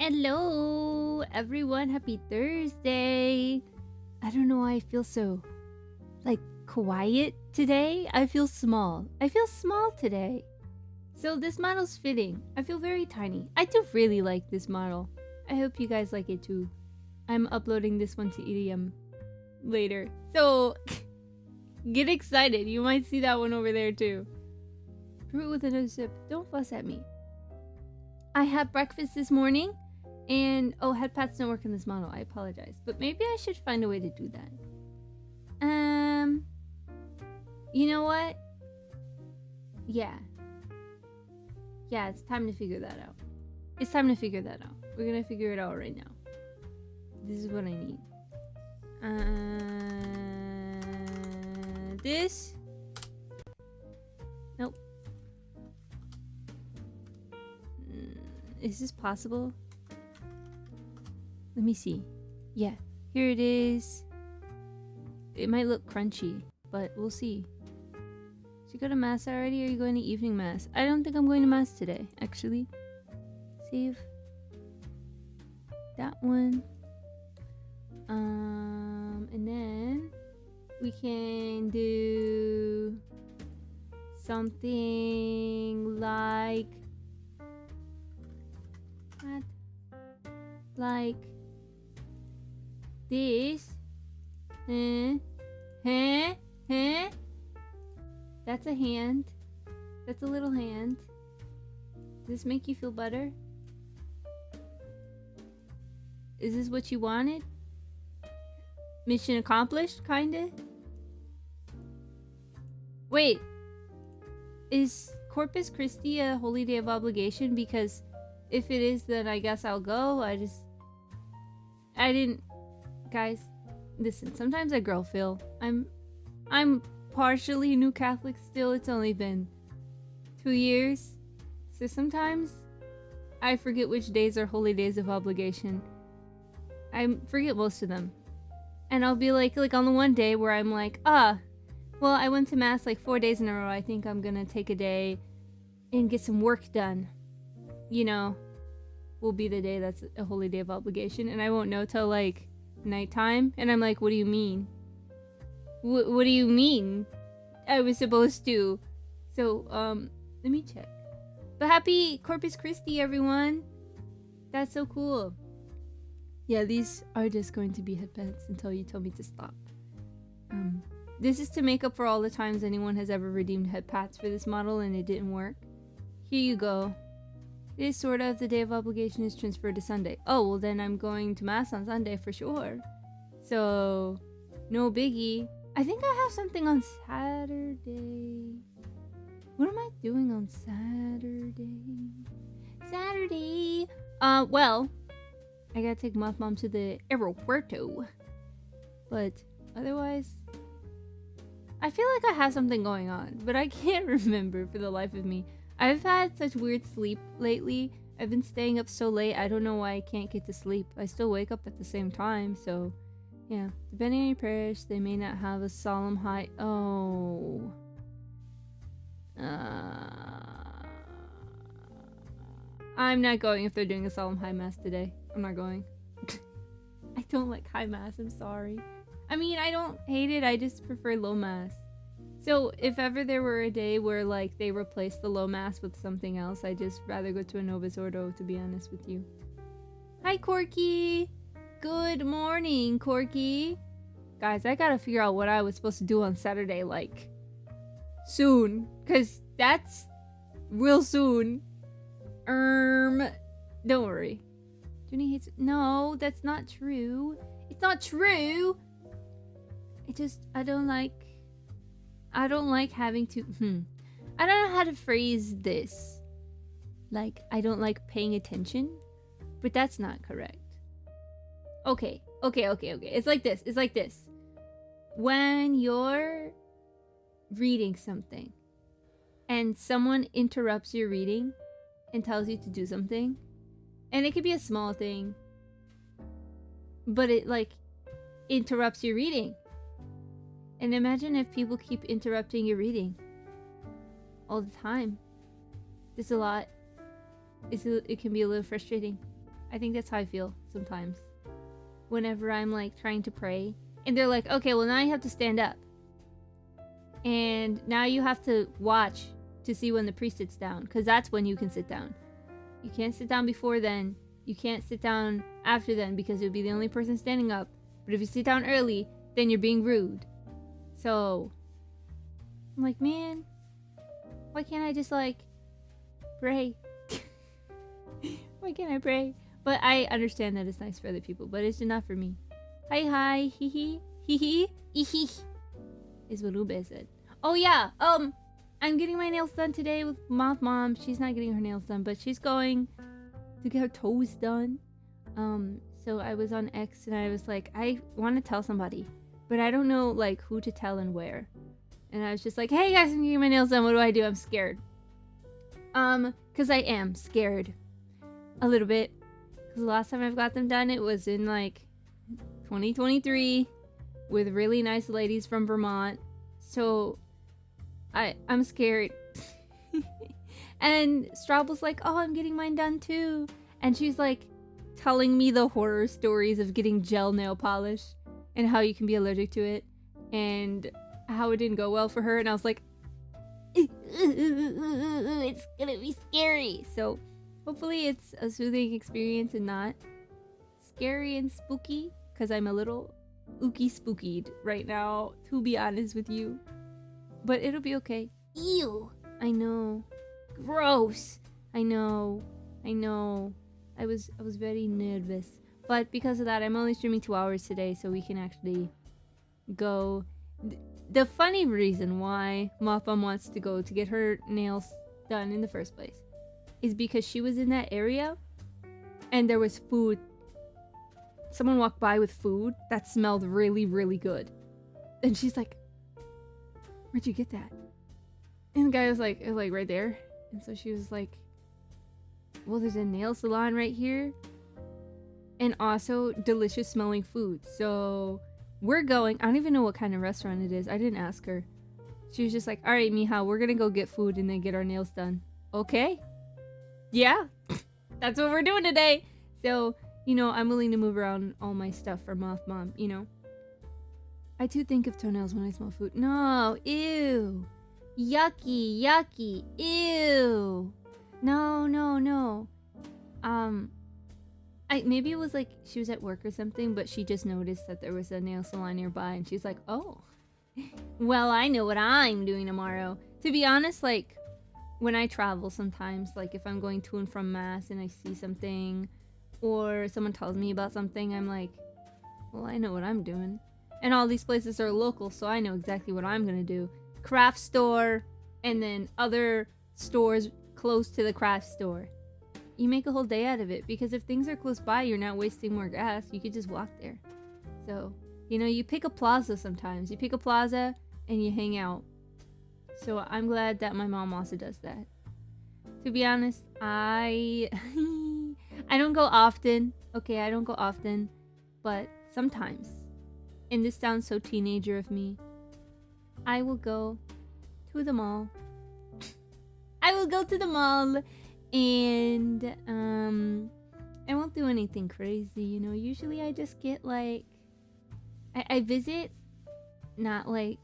Hello, everyone. Happy Thursday. I don't know why I feel so, quiet today. I feel small. I feel small today. So this model's fitting. I feel very tiny. I do really like this model. I hope you guys like it too. I'm uploading this one to EDM later. So get excited. You might see that one over there too. Fruit with another sip. Don't fuss at me. I had breakfast this morning. And, head pats don't work in this model. I apologize. But maybe I should find a way to do that. You know what? Yeah. Yeah, it's time to figure that out. It's time to figure that out. We're gonna figure it out right now. This is what I need. This? Nope. Is this possible? Let me see. Yeah, here it is. It might look crunchy, but we'll see. Should you go to mass already, or are you going to evening mass? I don't think I'm going to mass today, actually. Save. That one. And then we can do something like that. Like this. That's a hand. That's a little hand. Does this make you feel better? Is this what you wanted? Mission accomplished, kinda? Wait. Is Corpus Christi a holy day of obligation? Because if it is, then I guess I'll go. I didn't... Guys, listen, sometimes I girl feel. I'm partially New Catholic still. It's only been 2 years. So sometimes I forget which days are holy days of obligation. I forget most of them. And I'll be like on the one day where I'm like, well, I went to mass 4 days in a row. I think I'm gonna take a day and get some work done. You know, will be the day that's a holy day of obligation. And I won't know till nighttime. And I'm like, what do you mean? What do you mean I was supposed to? So, let me check. But happy Corpus Christi, everyone. That's so cool. Yeah, these are just going to be headbands until you tell me to stop. This is to make up for all the times anyone has ever redeemed head pats for this model and it didn't work. Here you go. It is sort of the day of obligation is transferred to Sunday. Oh, well then I'm going to mass on Sunday for sure. So, no biggie. I think I have something on Saturday. What am I doing on Saturday? Well, I gotta take Moth Mom to the aeropuerto. But otherwise, I feel like I have something going on, but I can't remember for the life of me. I've had such weird sleep lately. I've been staying up so late, I don't know why I can't get to sleep. I still wake up at the same time, so... Yeah, depending on your parish, they may not have a solemn high... Oh... I'm not going if they're doing a solemn high mass today. I'm not going. I don't like high mass, I'm sorry. I mean, I don't hate it, I just prefer low mass. So, if ever there were a day where, they replaced the low mass with something else, I'd just rather go to a Novus Ordo, to be honest with you. Hi, Corky! Good morning, Corky! Guys, I gotta figure out what I was supposed to do on Saturday, soon. Because that's real soon. Don't worry. Junie hates... No, that's not true. It's not true! I don't like having to... I don't know how to phrase this. I don't like paying attention. But that's not correct. Okay. It's like this. When you're reading something and someone interrupts your reading and tells you to do something, and it could be a small thing, but it interrupts your reading. And imagine if people keep interrupting your reading all the time. There's a lot. It can be a little frustrating. I think that's how I feel sometimes. Whenever I'm like trying to pray. And they're like, okay, well now you have to stand up. And now you have to watch to see when the priest sits down. Because that's when you can sit down. You can't sit down before then. You can't sit down after then because you'll be the only person standing up. But if you sit down early, then you're being rude. So, I'm like, man, why can't I just like pray? Why can't I pray? But I understand that it's nice for other people, but it's just not for me. Hi, hee hee, hee hee, is what Ube said. Oh yeah, I'm getting my nails done today with Moth Mom. She's not getting her nails done, but she's going to get her toes done. So I was on X and I was like, I want to tell somebody, but I don't know like who to tell and where. And I was just like, hey guys, I'm getting my nails done. What do? I'm scared. Cause I am scared. A little bit. Cause the last time I've got them done, it was in like 2023 with really nice ladies from Vermont. So I'm scared. And Straub was like, oh, I'm getting mine done too. And she's like telling me the horror stories of getting gel nail polish and how you can be allergic to it and how it didn't go well for her. And I was like, it's gonna be scary. So hopefully it's a soothing experience and not scary and spooky, because I'm a little ooky spookied right now, to be honest with you. But it'll be okay. Ew. I know. Gross. I know. I was very nervous. But because of that, I'm only streaming 2 hours today, so we can actually go. The funny reason why Mothbomb wants to go to get her nails done in the first place is because she was in that area and there was food. Someone walked by with food that smelled really, really good. And she's like, where'd you get that? And the guy was like, right there. And so she was like, well, there's a nail salon right here. And also delicious smelling food. So we're going. I don't even know what kind of restaurant it is. I didn't ask her. She was just like, all right, Mija, we're gonna go get food and then get our nails done. Okay. Yeah. That's what we're doing today. So, you know, I'm willing to move around all my stuff for Moth Mom, you know. I do think of toenails when I smell food. No. Ew. Yucky. Ew. No. Maybe it was like she was at work or something, but she just noticed that there was a nail salon nearby and she's like, oh, well, I know what I'm doing tomorrow. To be honest, like when I travel sometimes, like if I'm going to and from Mass and I see something or someone tells me about something, I'm like, well, I know what I'm doing. And all these places are local, so I know exactly what I'm gonna do. Craft store and then other stores close to the craft store. You make a whole day out of it, because if things are close by, you're not wasting more gas. You could just walk there. So, you know, you pick a plaza sometimes. You pick a plaza and you hang out. So I'm glad that my mom also does that. To be honest, I don't go often. Okay, I don't go often, but sometimes. And this sounds so teenager of me. I will go to the mall. I will go to the mall. And I won't do anything crazy, you know. Usually I just get like I visit, not like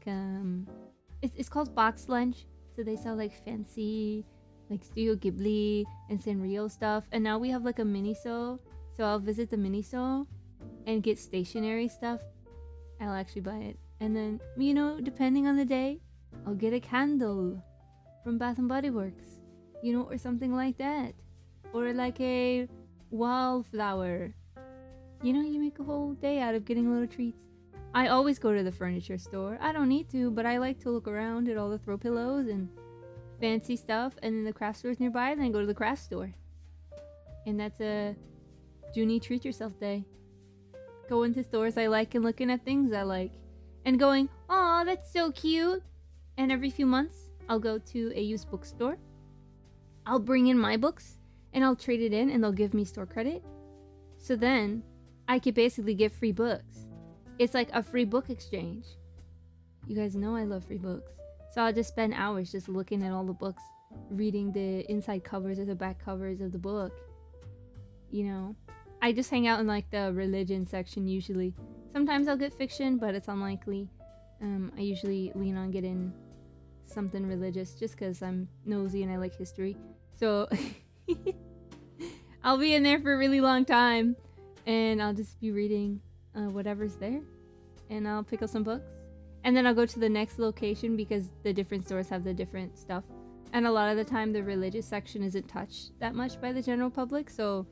it's called box lunch, so they sell like fancy like Studio Ghibli and Sanrio stuff. And now we have like a Miniso, so I'll visit the Miniso and get stationery stuff. I'll actually buy it, and then, you know, depending on the day, I'll get a candle from Bath and Body Works. You know, or something like that. Or like a wallflower. You know, you make a whole day out of getting little treats. I always go to the furniture store. I don't need to, but I like to look around at all the throw pillows and fancy stuff. And then the craft store's nearby, and then I go to the craft store. And that's a Junie treat yourself day. Going to stores I like and looking at things I like. And going, aw, that's so cute. And every few months, I'll go to a used bookstore. I'll bring in my books and I'll trade it in and they'll give me store credit. So then I could basically get free books. It's like a free book exchange. You guys know I love free books. So I'll just spend hours just looking at all the books, reading the inside covers or the back covers of the book. You know, I just hang out in like the religion section usually. Sometimes I'll get fiction, but it's unlikely. I usually lean on getting something religious just because I'm nosy and I like history. So I'll be in there for a really long time and I'll just be reading whatever's there, and I'll pick up some books, and then I'll go to the next location because the different stores have the different stuff. And a lot of the time the religious section isn't touched that much by the general public, so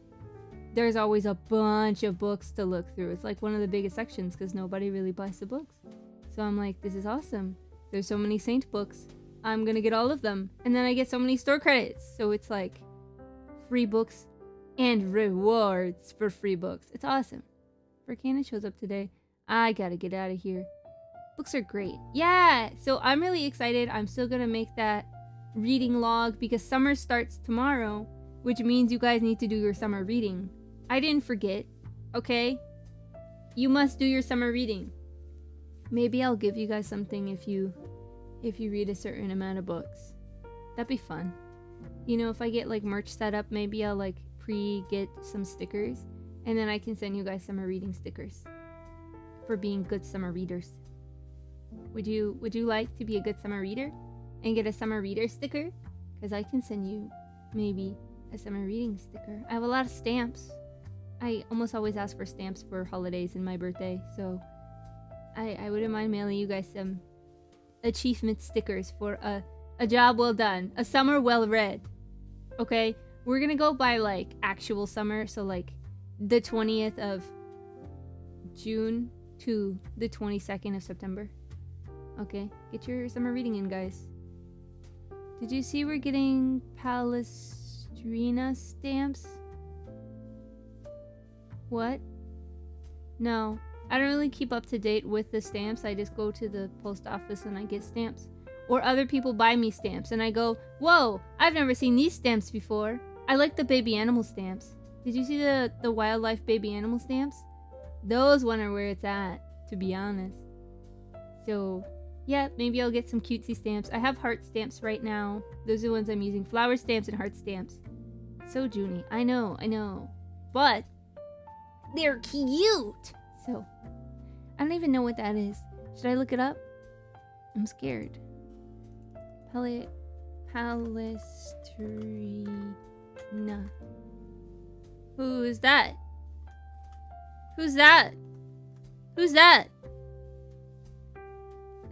there's always a bunch of books to look through. It's like one of the biggest sections because nobody really buys the books. So I'm like, this is awesome. There's so many Saint books. I'm gonna get all of them. And then I get so many store credits. So it's like free books and rewards for free books. It's awesome. Verkana shows up today. I gotta get out of here. Books are great. Yeah! So I'm really excited. I'm still gonna make that reading log because summer starts tomorrow, which means you guys need to do your summer reading. I didn't forget, okay? You must do your summer reading. Maybe I'll give you guys something if you read a certain amount of books. That'd be fun. You know, if I get like merch set up, maybe I'll like get some stickers, and then I can send you guys summer reading stickers for being good summer readers. Would you like to be a good summer reader and get a summer reader sticker? Because I can send you maybe a summer reading sticker. I have a lot of stamps. I almost always ask for stamps for holidays and my birthday, so I wouldn't mind mailing you guys some achievement stickers for a job well done, a summer well read. Okay, we're gonna go by like actual summer, so like the 20th of June to the 22nd of September. Okay, get your summer reading in, guys. Did you see we're getting Palestrina stamps? What? No, I don't really keep up to date with the stamps. I just go to the post office and I get stamps. Or other people buy me stamps and I go, whoa, I've never seen these stamps before. I like the baby animal stamps. Did you see the wildlife baby animal stamps? Those one are where it's at, to be honest. So, yeah, maybe I'll get some cutesy stamps. I have heart stamps right now. Those are the ones I'm using. Flower stamps and heart stamps. So Junie, I know. But they're cute. So, I don't even know what that is. Should I look it up? I'm scared. Palestrina. Who's that? Who's that? Who's that?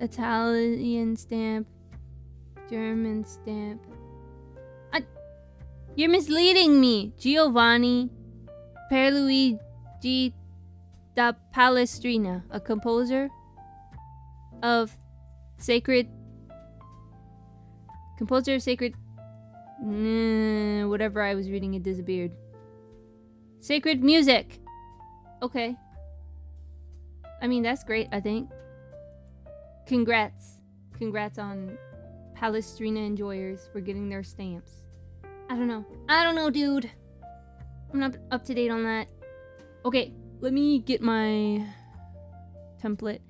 Italian stamp. German stamp. You're misleading me, Giovanni Pierluigi da Palestrina, a composer of sacred whatever I was reading, it disappeared. Sacred music. Okay. I mean, that's great, I think. Congrats on Palestrina enjoyers for getting their stamps. I don't know, dude. I'm not up to date on that. Okay, let me get my template.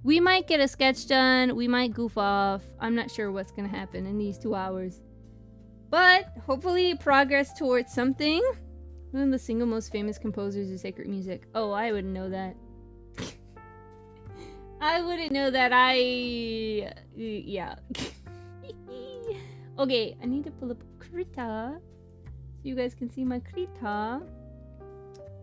We might get a sketch done. We might goof off. I'm not sure what's gonna happen in these 2 hours. But hopefully progress towards something. One of the single most famous composers of sacred music. Oh, I wouldn't know that. I wouldn't know that. Yeah. Okay, I need to pull up Krita so you guys can see my Krita.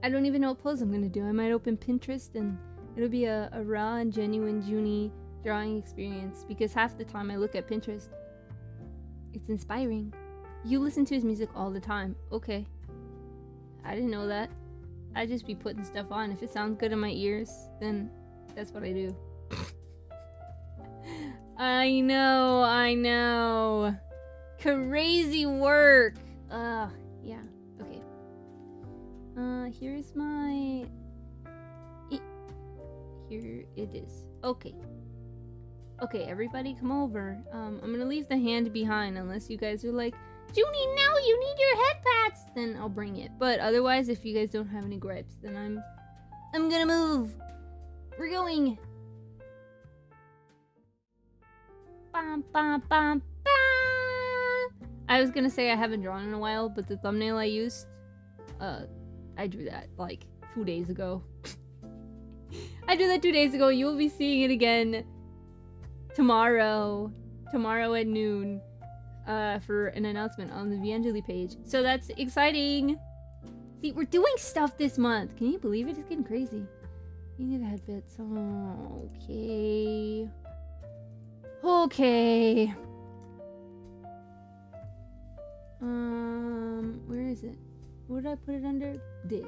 I don't even know what pose I'm gonna do. I might open Pinterest and it'll be a raw and genuine Junie drawing experience, because half the time I look at Pinterest, it's inspiring. You listen to his music all the time. Okay. I didn't know that. I just be putting stuff on. If it sounds good in my ears, then that's what I do. I know. Crazy work. Yeah. Okay. Here's my... Here it is. Okay. Okay, everybody come over. I'm gonna leave the hand behind unless you guys are like, Junie, now you need your head pats! Then I'll bring it. But otherwise, if you guys don't have any gripes, then I'm gonna move. We're going. Bam, bam, bam, bam. I was gonna say I haven't drawn in a while, but the thumbnail I used I drew that like 2 days ago. I drew that 2 days ago. You will be seeing it again tomorrow at noon, for an announcement on the VAngeli page. So that's exciting. See, we're doing stuff this month. Can you believe it? It's getting crazy. You need the head bits. Oh, okay. Okay. Where is it? What did I put it under? This.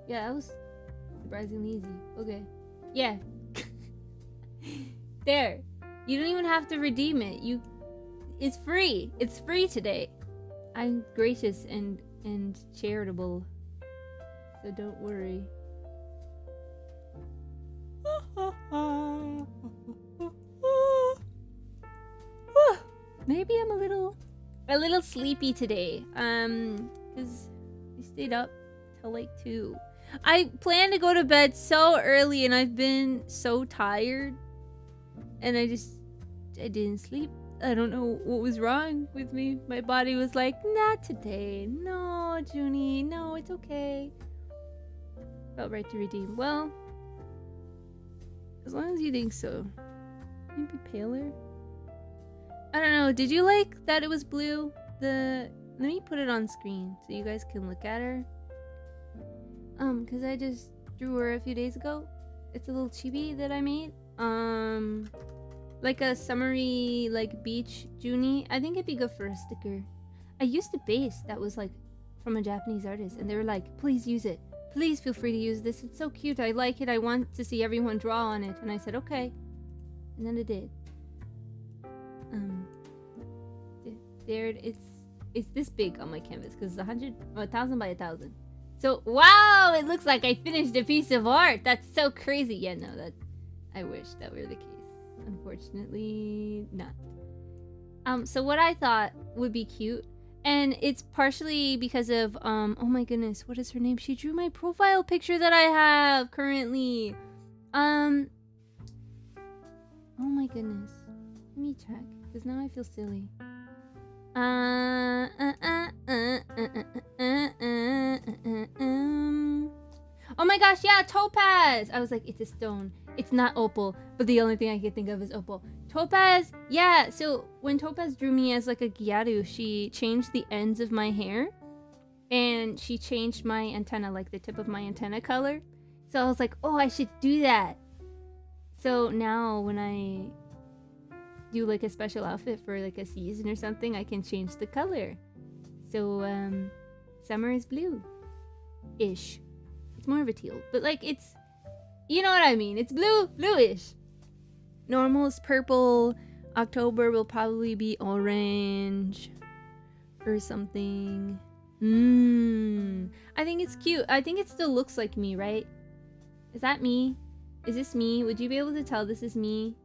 Yeah, that was surprisingly easy. Okay. Yeah. There. You don't even have to redeem it. It's free. It's free today. I'm gracious and charitable. So don't worry. Maybe I'm a little sleepy today. Cause I stayed up till like 2. I planned to go to bed so early and I've been so tired. And I didn't sleep. I don't know what was wrong with me. My body was like, not today. No, Junie, no, it's okay. Felt right to redeem. Well, as long as you think so. Maybe paler? I don't know. Did you like that it was blue? Let me put it on screen so you guys can look at her. Cause I just drew her a few days ago. It's a little chibi that I made. Like a summery, like beach Junie. I think it'd be good for a sticker. I used a base that was like from a Japanese artist, and they were like, please use it. Please feel free to use this. It's so cute. I like it. I want to see everyone draw on it. And I said, okay. And then it did. There it's this big on my canvas because it's 1,000 by 1,000. So wow, it looks like I finished a piece of art. That's so crazy. Yeah, no, I wish that were the case. Unfortunately, not. So what I thought would be cute, and it's partially because of oh my goodness, what is her name? She drew my profile picture that I have currently. Oh my goodness. Let me check, because now I feel silly. Oh my gosh, yeah, topaz! I was like, it's a stone. It's not opal, but the only thing I can think of is opal. Topaz, yeah, so when Topaz drew me as like a gyaru, she changed the ends of my hair, and she changed my antenna, like the tip of my antenna color. So I was like, oh, I should do that. So now when I do like a special outfit for like a season or something, I can change the color. So summer is blue-ish. It's more of a teal, but like it's, you know what I mean, it's bluish. Normal is purple. October will probably be orange or something. I think it's cute. I think it still looks like me, right? Is that me? Is this me? Would you be able to tell this is me?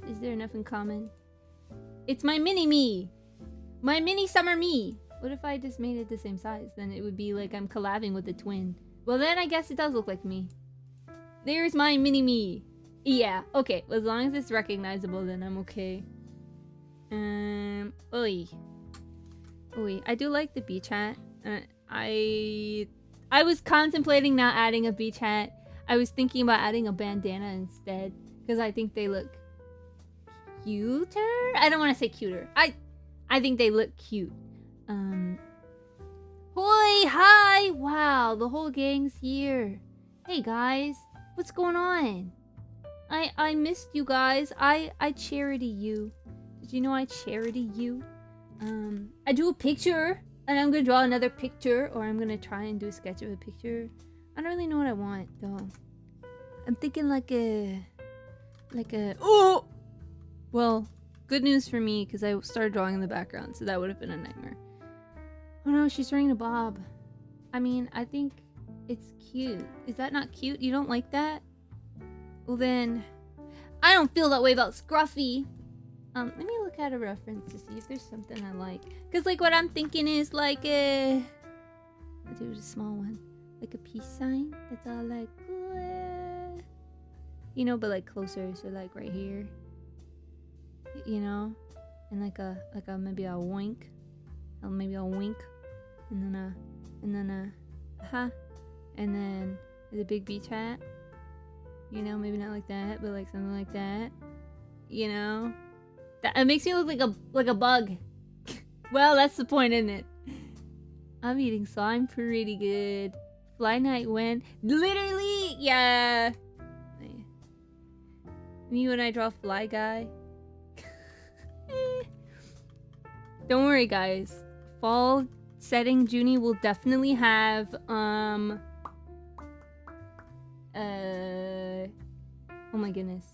Is there enough in common? It's my mini me. My mini summer me. What if I just made it the same size? Then it would be like I'm collabing with a twin. Well, then I guess it does look like me. There's my mini me. Yeah, okay. As long as it's recognizable, then I'm okay. Oy. I do like the beach hat. I was contemplating not adding a beach hat. I was thinking about adding a bandana instead, because I think they look cuter. I don't want to say cuter. I think they look cute. Hoi, hi! Wow, the whole gang's here. Hey guys, what's going on? I missed you guys. I charity you. Did you know I charity you? I do a picture, and I'm gonna draw another picture, or I'm gonna try and do a sketch of a picture. I don't really know what I want though. I'm thinking like a oh! Well, good news for me, because I started drawing in the background, so that would have been a nightmare. Oh no, she's wearing a bob. I mean, I think it's cute. Is that not cute? You don't like that? Well then, I don't feel that way about Scruffy. Let me look at a reference to see if there's something I like. Because like what I'm thinking is like a... Let's do a small one. Like a peace sign. That's all like... You know, but like closer. So like right here. you know, and like a maybe a wink, maybe a wink, and then a ha, and then the big beach hat. You know, maybe not like that, but like something like that. You know, that it makes me look like a bug. Well, that's the point, isn't it? I'm eating, so I'm pretty good. Fly night went literally, yeah. Me when I draw fly guy. Don't worry, guys. Fall setting Junie will definitely have oh my goodness,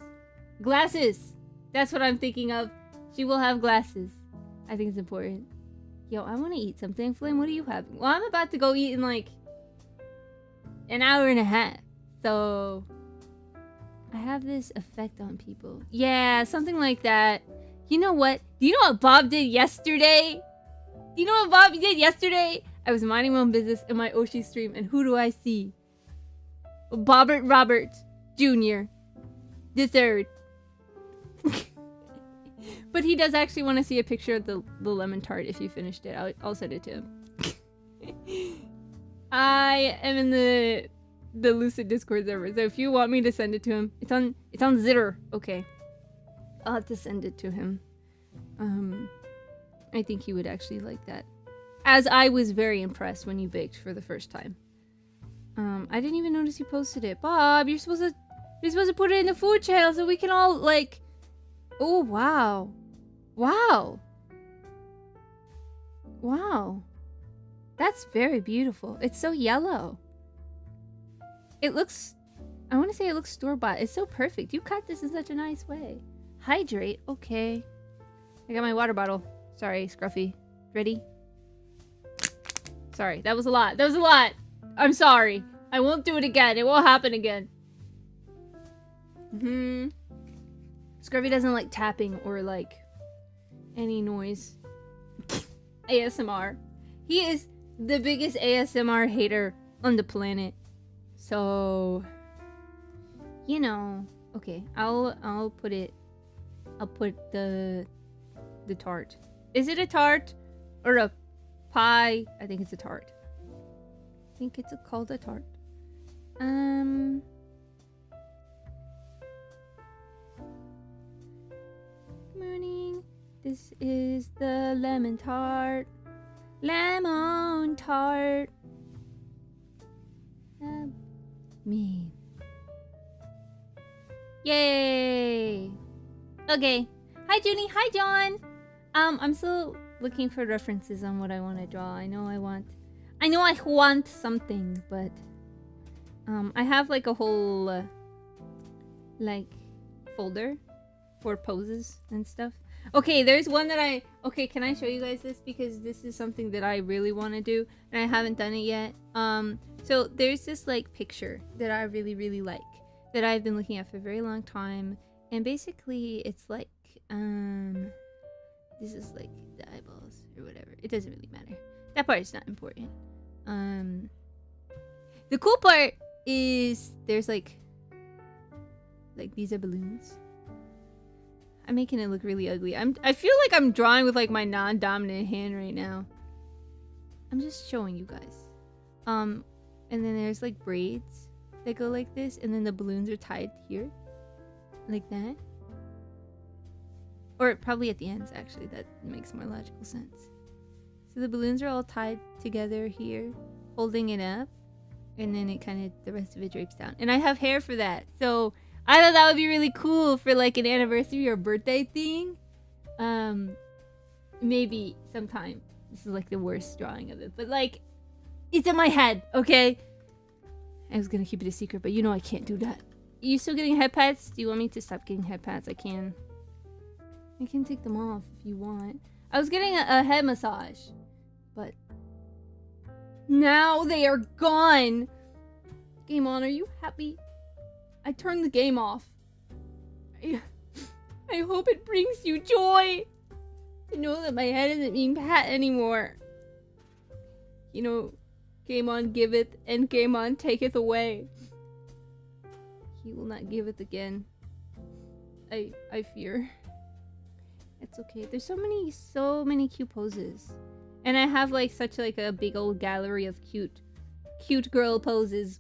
glasses. That's what I'm thinking of. She will have glasses. I think it's important. Yo, I want to eat something. Flame, what are you having? Well, I'm about to go eat in like an hour and a half. So I have this effect on people. Yeah, something like that. You know what? Do you know what Bob did yesterday? Do you know what Bob did yesterday? I was minding my own business in my Oshi stream, and who do I see? Bobbert Roberts Jr. the third. But he does actually want to see a picture of the lemon tart if you finished it. I'll send it to him. I am in the Lucid Discord server, so if you want me to send it to him, it's on Zitter. Okay, I'll have to send it to him. I think he would actually like that, as I was very impressed when you baked for the first time. I didn't even notice you posted it, Bob. You're supposed to put it in the food channel so we can all like. Oh wow, wow, wow. That's very beautiful. It's so yellow. It looks, I want to say it looks store-bought. It's so perfect. You cut this in such a nice way. Hydrate. Okay. I got my water bottle. Sorry, Scruffy. Ready? Sorry, that was a lot. That was a lot. I'm sorry. I won't do it again. It won't happen again. Scruffy doesn't like tapping or like any noise. ASMR. He is the biggest ASMR hater on the planet. So, you know, okay, I'll put the tart. Is it a tart or a pie? I think it's a tart. I think it's called a tart. Good morning. This is the lemon tart. Lemon tart. Me. Yay! Okay. Hi, Junie. Hi, John. I'm still looking for references on what I want to draw. I know I want something, but I have like a whole like folder for poses and stuff. Okay, there's one that okay, can I show you guys this? Because this is something that I really want to do, and I haven't done it yet. So there's this like picture that I really, really like, that I've been looking at for a very long time. And basically it's like, this is like the eyeballs or whatever. It doesn't really matter. That part is not important. The cool part is there's like these are balloons. I'm making it look really ugly. I feel like I'm drawing with like my non-dominant hand right now. I'm just showing you guys. And then there's like braids that go like this, and then the balloons are tied here, like that. Or probably at the ends, actually. That makes more logical sense. So the balloons are all tied together here, holding it up, and then it kind of, the rest of it drapes down. And I have hair for that, so I thought that would be really cool for like an anniversary or birthday thing. Maybe sometime. This is like the worst drawing of it, but like, it's in my head, okay? I was gonna keep it a secret, but you know I can't do that. Are you still getting head pads? Do you want me to stop getting head pads? I can take them off if you want. I was getting a head massage, but now they are gone. Game on, are you happy? I turned the game off. I hope it brings you joy to know that my head isn't being pat anymore. You know, game on giveth, and game on taketh away. He will not give it again. I fear. It's okay. There's so many cute poses. And I have like such like a big old gallery of cute girl poses.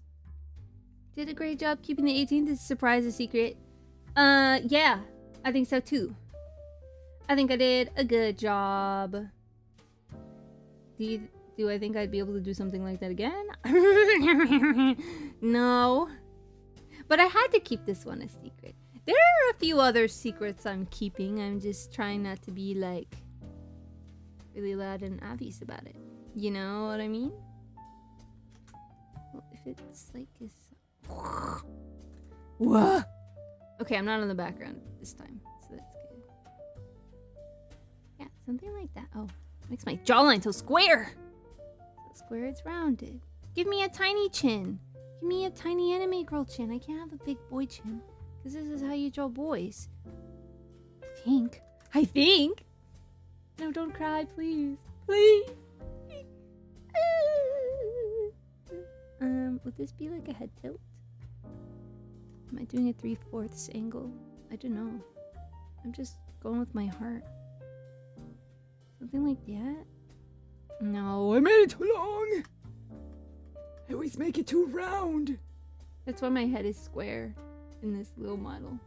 Did a great job keeping the 18th surprise a secret. Yeah, I think so too. I think I did a good job. Do I think I'd be able to do something like that again? No. But I had to keep this one a secret. There are a few other secrets I'm keeping. I'm just trying not to be like really loud and obvious about it. You know what I mean? Well, if it's like this. Whoa. Okay, I'm not in the background this time, so that's good. Yeah, something like that. Oh, makes my jawline so square. So square, it's rounded. Give me a tiny chin. Give me a tiny anime girl chin. I can't have a big boy chin, because this is how you draw boys. I think. No, don't cry, please. Please. Would this be like a head tilt? Am I doing a 3/4 angle? I don't know. I'm just going with my heart. Something like that? No, I made it too long! I always make it too round! That's why my head is square in this little model.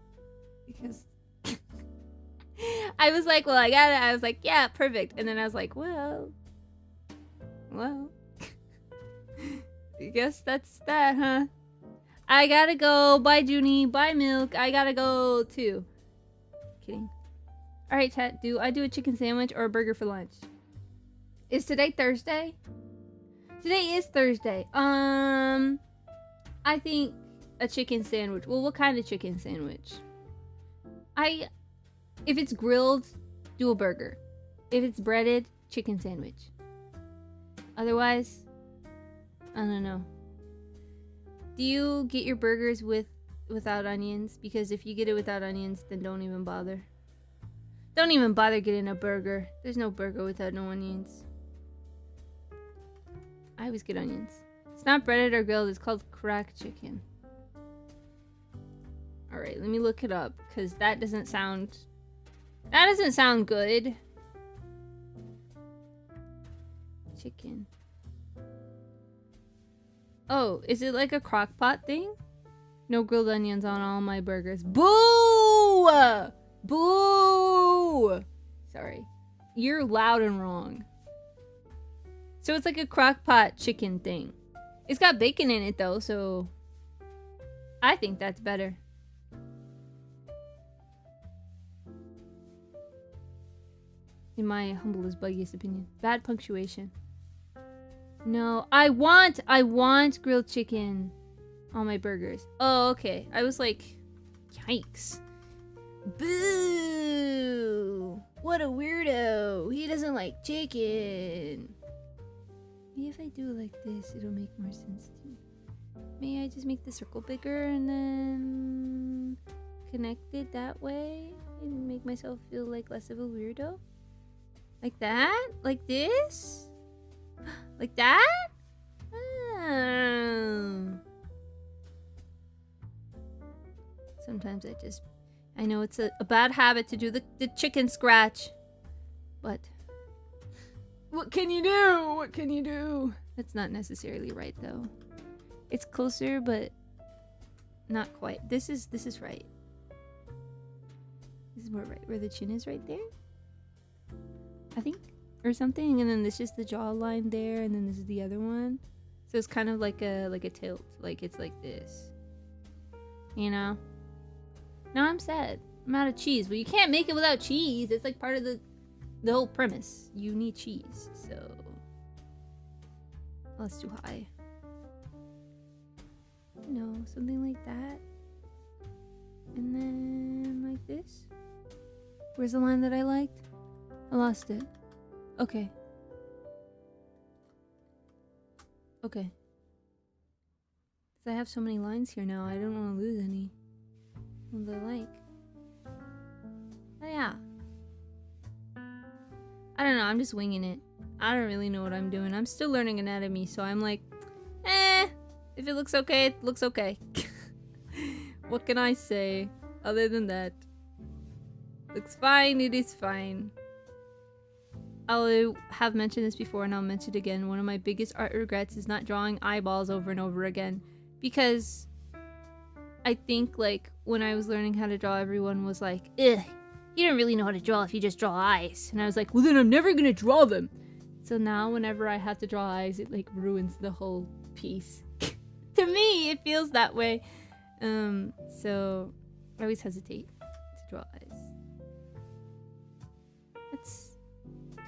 Because I was like, well, I got it. I was like, yeah, perfect. And then I was like, well. I guess that's that, huh? I gotta go. Bye, Junie. Bye, Milk. I gotta go, too. Kidding. Alright, chat. Do I do a chicken sandwich or a burger for lunch? Is today Thursday? Today is Thursday. I think a chicken sandwich. Well, what kind of chicken sandwich? If it's grilled, do a burger. If it's breaded, chicken sandwich. Otherwise, I don't know. Do you get your burgers without onions? Because if you get it without onions, then don't even bother. Don't even bother getting a burger. There's no burger without no onions. I always get onions. It's not breaded or grilled. It's called cracked chicken. Alright, let me look it up. Because that doesn't sound good. Chicken. Oh, is it like a crock pot thing? No grilled onions on all my burgers. Boo! Boo! Sorry. You're loud and wrong. So it's like a crock pot chicken thing. It's got bacon in it though, so I think that's better. In my humblest, buggiest opinion. Bad punctuation. No, I want grilled chicken on my burgers. Oh, okay. I was like, yikes. Boo! What a weirdo. He doesn't like chicken. Maybe if I do it like this, it'll make more sense to me. May I just make the circle bigger and then connect it that way and make myself feel like less of a weirdo? Like that? Like this? Like that? Oh. Sometimes I know it's a bad habit to do the chicken scratch. But what can you do? What can you do? That's not necessarily right though. It's closer, but not quite. This is right. This is more right where the chin is right there. I think. Or something, and then this is the jawline there, and then this is the other one. So it's kind of like a tilt. Like it's like this. You know? Now I'm sad. I'm out of cheese. But you can't make it without cheese. It's like part of the whole premise. You need cheese. So oh, that's too high. No, something like that. And then like this. Where's the line that I liked? I lost it. Okay. Okay. Because I have so many lines here now, I don't want to lose any. What do I like? Oh yeah. I don't know, I'm just winging it. I don't really know what I'm doing. I'm still learning anatomy, so I'm like, if it looks okay, it looks okay. What can I say other than that? Looks fine. It is fine. I'll have mentioned this before and I'll mention it again. One of my biggest art regrets is not drawing eyeballs over and over again. Because I think, like, when I was learning how to draw, everyone was like, ugh, you don't really know how to draw if you just draw eyes. And I was like, well, then I'm never gonna draw them. So now whenever I have to draw eyes, it, like, ruins the whole piece. To me, it feels that way. So I always hesitate to draw eyes.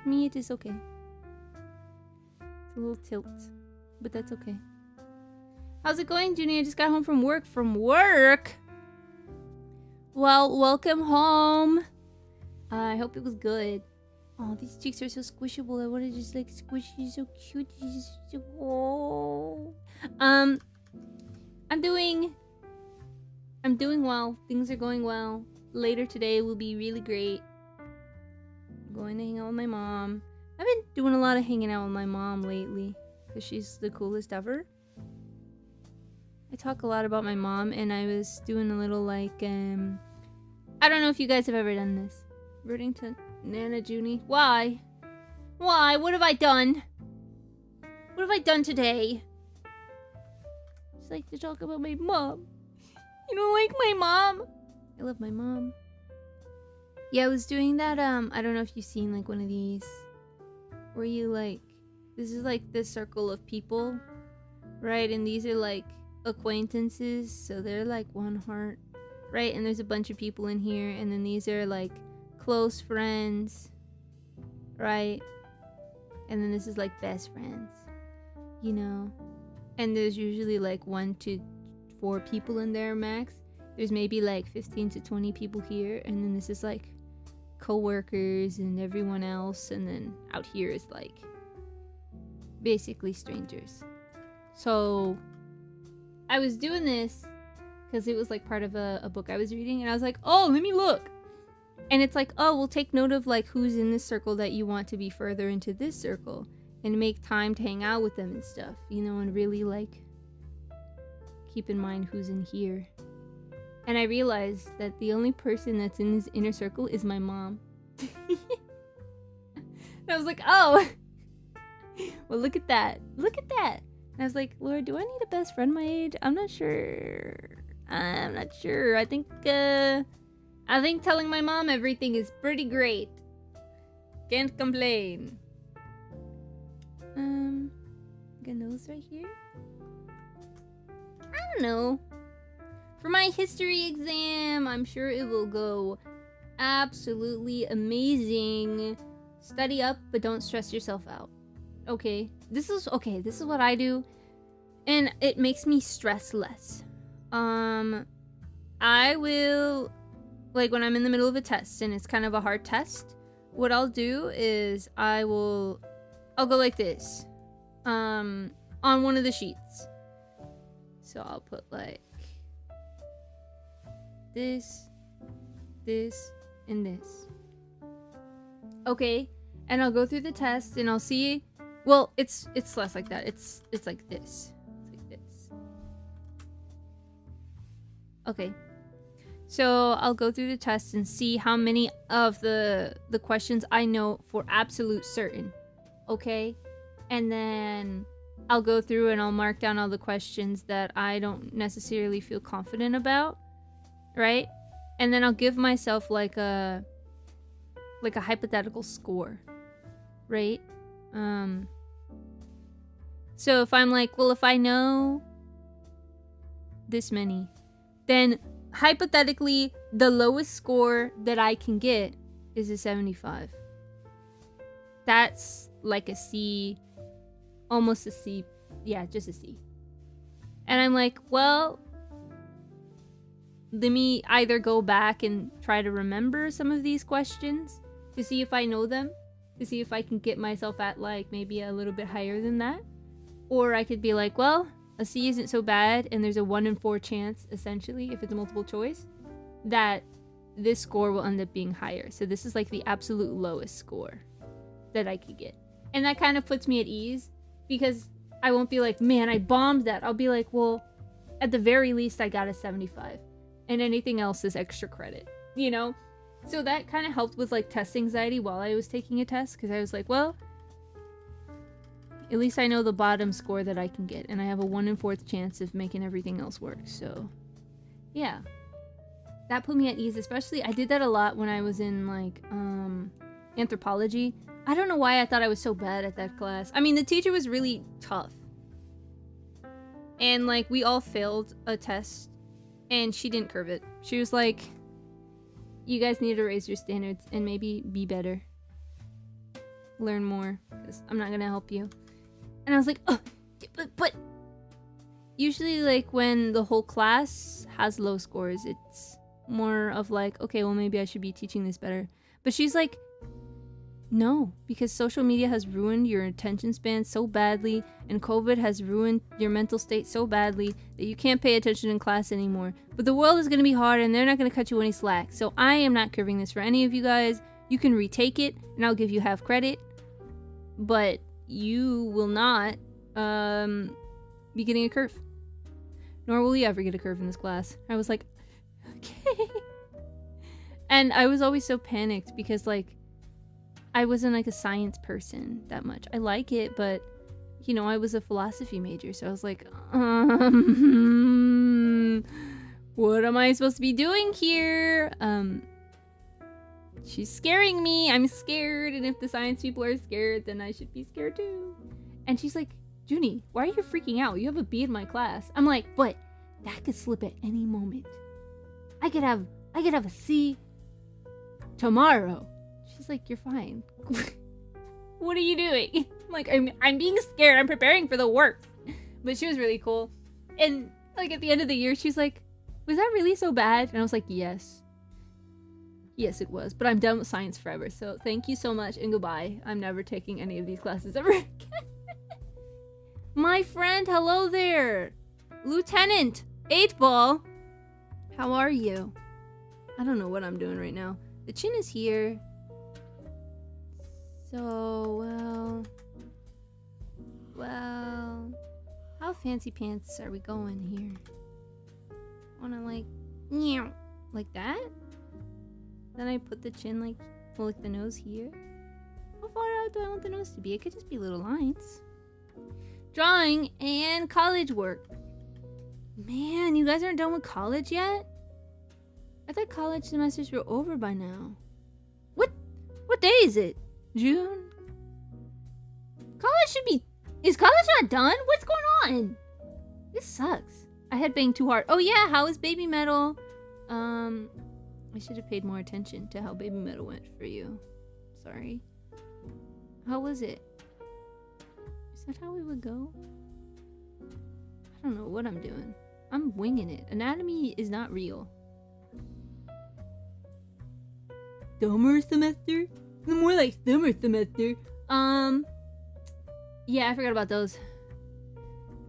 To me, it is okay. It's a little tilt, but that's okay. How's it going, Junie? I just got home from work. Well, welcome home. I hope it was good. Oh, these cheeks are so squishable. I want to just like squish you. So cute. Oh. I'm doing well. Things are going well. Later today will be really great. Going to hang out with my mom. I've been doing a lot of hanging out with my mom lately because she's the coolest ever. I talk a lot about my mom, and I was doing a little like I don't know if you guys have ever done this. Rooting to Nana Junie. Why? What have I done? What have I done today? Just like to talk about my mom. You don't like my mom? I love my mom. Yeah, I was doing that, I don't know if you've seen, like, one of these, where you, like, this is, like, this circle of people, right, and these are, like, acquaintances, so they're, like, one heart, right, and there's a bunch of people in here, and then these are, like, close friends, right, and then this is, like, best friends, you know, and there's usually, like, 1 to 4 people in there max. There's maybe, like, 15 to 20 people here, and then this is, like, co-workers and everyone else, and then out here is like basically strangers. So I was doing this because it was like part of a book I was reading, and I was like, oh, let me look, and it's like, oh, we'll take note of like who's in this circle that you want to be further into this circle and make time to hang out with them and stuff, you know, and really like keep in mind who's in here. And I realized that the only person that's in this inner circle is my mom. And I was like, oh, well, look at that. Look at that. And I was like, Lord, do I need a best friend my age? I'm not sure. I think telling my mom everything is pretty great. Can't complain. Got a nose right here. I don't know. For my history exam, I'm sure it will go absolutely amazing. Study up, but don't stress yourself out. Okay, this is what I do, and it makes me stress less. I will, like, when I'm in the middle of a test and it's kind of a hard test, what I'll do is I'll go like this, on one of the sheets. So I'll put like this, and this. Okay, and I'll go through the test and I'll see. Well, it's less like that. It's like this. It's like this. Okay. So I'll go through the test and see how many of the questions I know for absolute certain. Okay? And then I'll go through and I'll mark down all the questions that I don't necessarily feel confident about. Right? And then I'll give myself like a hypothetical score. Right? So if I'm like, well, if I know this many, then hypothetically the lowest score that I can get is a 75. That's like a C, almost a C. Yeah, just a C. And I'm like, well, let me either go back and try to remember some of these questions to see if I know them, to see if I can get myself at like maybe a little bit higher than that. Or I could be like, well, a C isn't so bad, and there's a 1 in 4 chance, essentially, if it's a multiple choice, that this score will end up being higher. So this is like the absolute lowest score that I could get. And that kind of puts me at ease, because I won't be like, man, I bombed that. I'll be like, well, at the very least, I got a 75. And anything else is extra credit, you know? So that kind of helped with like test anxiety while I was taking a test, because I was like, well, at least I know the bottom score that I can get, and I have a 1 in 4th chance of making everything else work. So yeah, that put me at ease. Especially I did that a lot when I was in like anthropology. I don't know why I thought I was so bad at that class. I mean, the teacher was really tough, and like we all failed a test, and she didn't curve it. She was like, you guys need to raise your standards and maybe be better, learn more, because I'm not gonna help you. And I was like, oh, but usually like when the whole class has low scores, it's more of like, okay, well maybe I should be teaching this better. But she's like, no, because social media has ruined your attention span so badly, and COVID has ruined your mental state so badly that you can't pay attention in class anymore. But the world is going to be hard, and they're not going to cut you any slack. So I am not curving this for any of you guys. You can retake it, and I'll give you half credit. But you will not be getting a curve. Nor will you ever get a curve in this class. I was like, okay. And I was always so panicked because, like, I wasn't like a science person that much. I like it, but you know, I was a philosophy major, so I was like, what am I supposed to be doing here? She's scaring me. I'm scared, and if the science people are scared, then I should be scared too. And she's like, Junie, why are you freaking out? You have a B in my class. I'm like, but that could slip at any moment. I could have a C tomorrow. She's like, you're fine. What are you doing? I'm like, I'm being scared. I'm preparing for the worst. But she was really cool. And like at the end of the year, she's like, was that really so bad? And I was like, yes. Yes, it was. But I'm done with science forever. So thank you so much and goodbye. I'm never taking any of these classes ever again. My friend, hello there. Lieutenant 8-Ball. How are you? I don't know what I'm doing right now. The chin is here. So, well, how fancy pants are we going here? Wanna like that? Then I put the chin like the nose here. How far out do I want the nose to be? It could just be little lines. Drawing and college work. Man, you guys aren't done with college yet? I thought college semesters were over by now. What day is it? June? College should be... Is college not done? What's going on? This sucks. I had banged too hard. Oh yeah, how is Baby Metal? I should have paid more attention to how Baby Metal went for you. Sorry. How was it? Is that how we would go? I don't know what I'm doing. I'm winging it. Anatomy is not real. Summer semester? More like summer semester. Yeah, I forgot about those.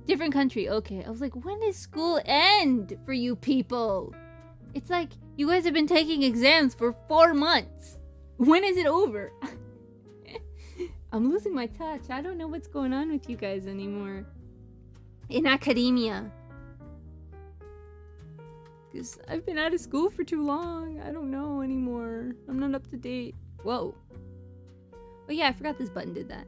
Different country. Okay, I was like, when does school end for you people? It's like, you guys have been taking exams for 4 months. When is it over? I'm losing my touch. I don't know what's going on with you guys anymore. In academia. Because I've been out of school for too long. I don't know anymore. I'm not up to date. Whoa. Oh yeah, I forgot this button did that.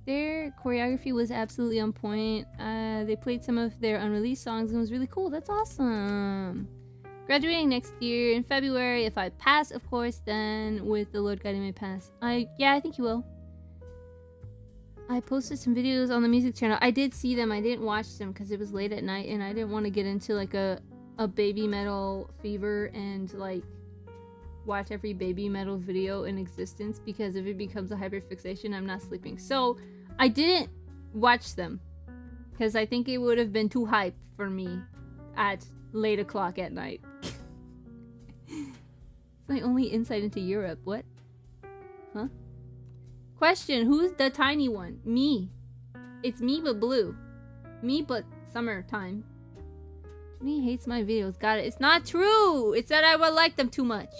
Their choreography was absolutely on point. They played some of their unreleased songs and it was really cool. That's awesome. Graduating next year in February. If I pass, of course, then with the Lord guiding my pass. Yeah, I think you will. I posted some videos on the music channel. I did see them. I didn't watch them because it was late at night and I didn't want to get into like a Baby Metal fever and like watch every Baby Metal video in existence, because if it becomes a hyperfixation, I'm not sleeping. So I didn't watch them because I think it would have been too hype for me at late o'clock at night. It's my only insight into Europe. What? Huh? Question, who's the tiny one? Me. It's me but blue. Me but summertime. Junie hates my videos. Got it. It's not true. It's that I would like them too much.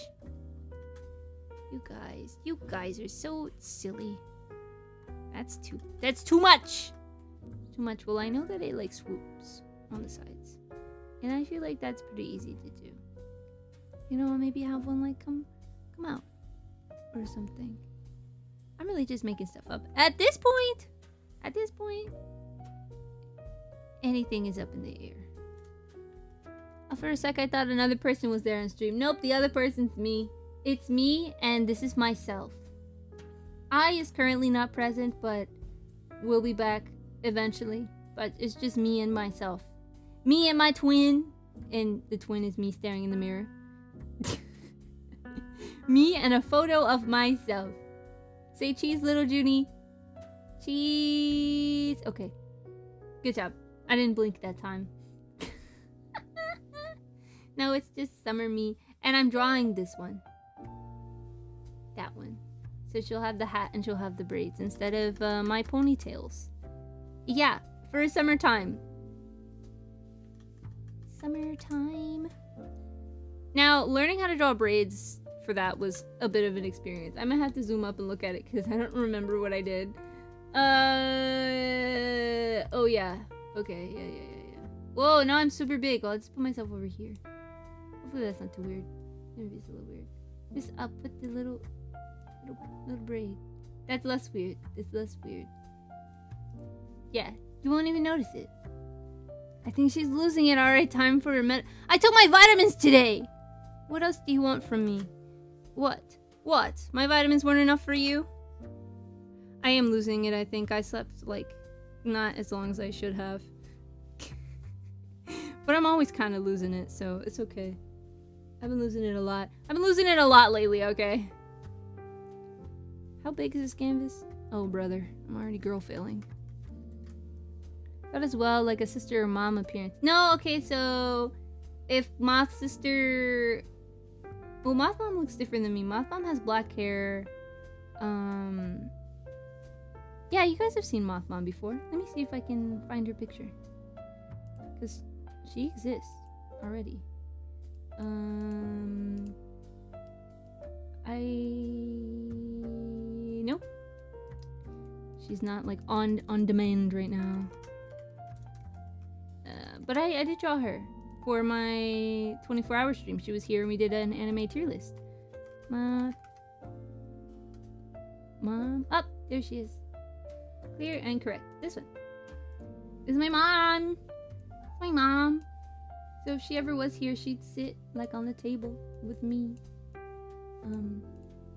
You guys are so silly. That's too much. Too much. Well, I know that it like swoops on the sides. And I feel like that's pretty easy to do. You know, maybe have one like come out or something. I'm really just making stuff up. At this point, anything is up in the air. For a sec, I thought another person was there on stream. Nope, the other person's me. It's me, and this is myself. I is currently not present, but will be back eventually. But it's just me and myself. Me and my twin. And the twin is me staring in the mirror. Me and a photo of myself. Say cheese, little Junie. Cheese. Okay. Good job. I didn't blink that time. No, it's just summer me. And I'm drawing this one. That one. So she'll have the hat and she'll have the braids instead of my ponytails. Yeah, for summertime. Summertime. Now, learning how to draw braids for that was a bit of an experience. I might have to zoom up and look at it because I don't remember what I did. Oh yeah. Okay, yeah. Whoa, now I'm super big. Well, I'll just put myself over here. Hopefully that's not too weird. Maybe it's a little weird. Just up with the little braid. That's less weird. It's less weird. Yeah, you won't even notice it. I think she's losing it. Alright, time for a I took my vitamins today! What else do you want from me? What? My vitamins weren't enough for you? I am losing it, I think. I slept, like, not as long as I should have. But I'm always kind of losing it, so it's okay. I've been losing it a lot. I've been losing it a lot lately, okay? How big is this canvas? Oh, brother. I'm already girl failing. That as well, like a sister or mom appearance. No, okay, so... If Moth's sister... Well, Moth Mom looks different than me. Moth Mom has black hair. Yeah, you guys have seen Moth Mom before. Let me see if I can find her picture. Because she exists already. Nope. She's not like on demand right now. But I did draw her for my 24-hour stream. She was here and we did an anime tier list. Mom. Up, there she is. Clear and correct. This one. This is my mom. My mom. So if she ever was here, she'd sit like on the table with me.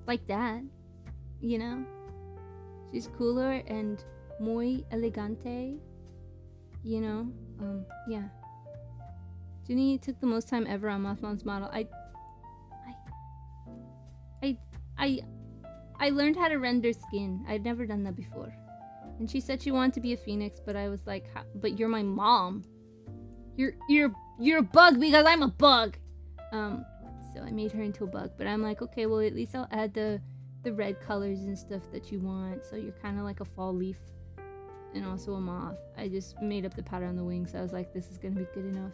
Like that. You know? She's cooler and muy elegante. You know? Yeah. Junie took the most time ever on Moth Mom's model. I learned how to render skin. I'd never done that before. And she said she wanted to be a phoenix, but I was like, but you're my mom. You're a bug because I'm a bug. So I made her into a bug, but I'm like, okay, well at least I'll add the red colors and stuff that you want. So you're kind of like a fall leaf and also a moth. I just made up the pattern on the wings. I was like, this is gonna be good enough.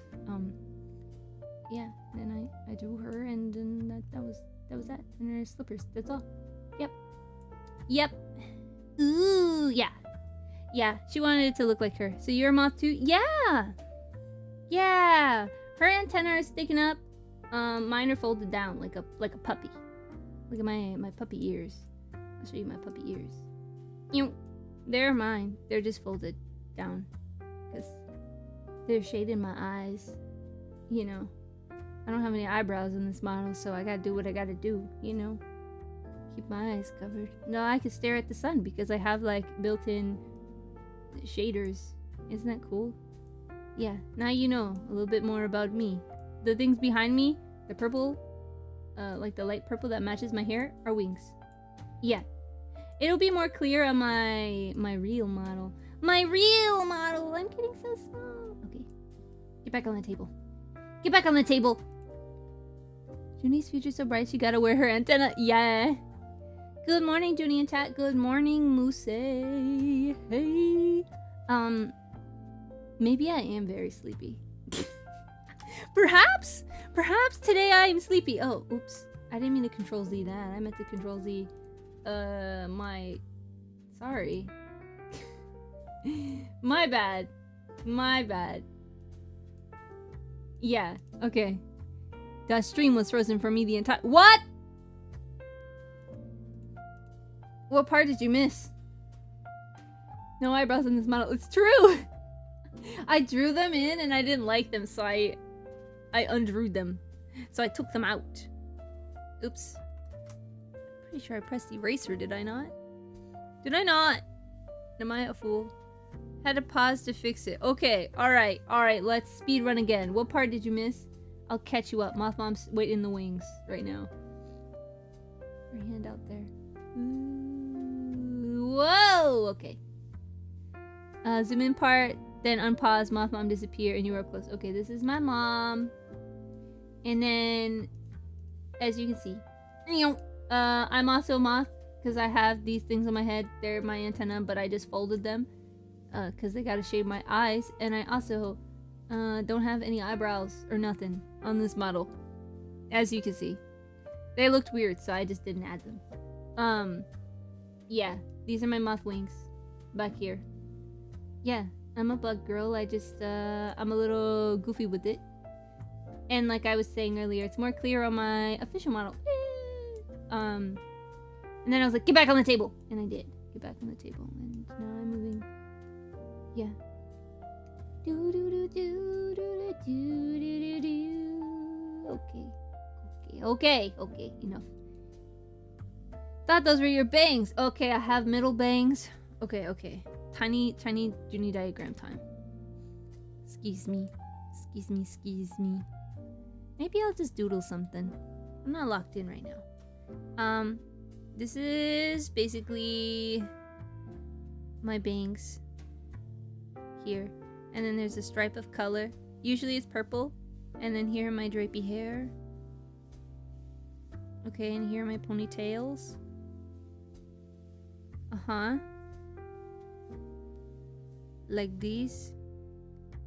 Yeah. Then I drew her, and then that was that. And her slippers. That's all. Yep. Ooh, yeah. Yeah, she wanted it to look like her. So you're a moth too? Yeah. Her antenna are sticking up. Mine are folded down like a puppy. Look at my puppy ears. I'll show you my puppy ears. They're mine. They're just folded down because they're shading my eyes. You know, I don't have any eyebrows in this model, so I gotta do what I gotta do. You know, keep my eyes covered. No, I can stare at the sun because I have like built-in shaders. Isn't that cool? Yeah, now you know a little bit more about me. The things behind me, the purple, like the light purple that matches my hair, are wings. Yeah. It'll be more clear on my real model. My real model! I'm getting so small. Okay. Get back on the table. Get back on the table! Junie's future's so bright she gotta wear her antenna. Yeah. Good morning, Junie and chat. Good morning, Moose. Hey. Maybe I am very sleepy. Perhaps today I am sleepy. Oh, oops. I didn't mean to Control Z that. I meant to Control Z, sorry. My bad. Yeah, okay. That stream was frozen for me the entire— What? What part did you miss? No eyebrows in this model. It's true! I drew them in and I didn't like them, so I undrew them. So I took them out. Oops. Pretty sure I pressed eraser, did I not? Did I not? Am I a fool? Had to pause to fix it. Okay, alright, let's speed run again. What part did you miss? I'll catch you up. Moth Mom's waiting in the wings right now. Her hand out there. Ooh, whoa! Okay. Zoom in part, then unpause, Moth Mom disappear, and you are up close. Okay, this is my mom. And then, as you can see, I'm also Moth, because I have these things on my head. They're my antenna, but I just folded them, because they gotta shade my eyes. And I also don't have any eyebrows or nothing on this model, as you can see. They looked weird, so I just didn't add them. Yeah, these are my moth wings back here. Yeah, I'm a bug girl. I just, I'm a little goofy with it. And like I was saying earlier, it's more clear on my official model. And then I was like, get back on the table. And I did. Get back on the table. And now I'm moving. Yeah. Do do do do do do do do do. Okay, enough. Thought those were your bangs. Okay, I have middle bangs. Okay. Tiny Junie diagram time. Excuse me. Maybe I'll just doodle something. I'm not locked in right now. This is basically my bangs here. And then there's a stripe of color. Usually it's purple. And then here are my drapey hair. Okay, and here are my ponytails. Like these.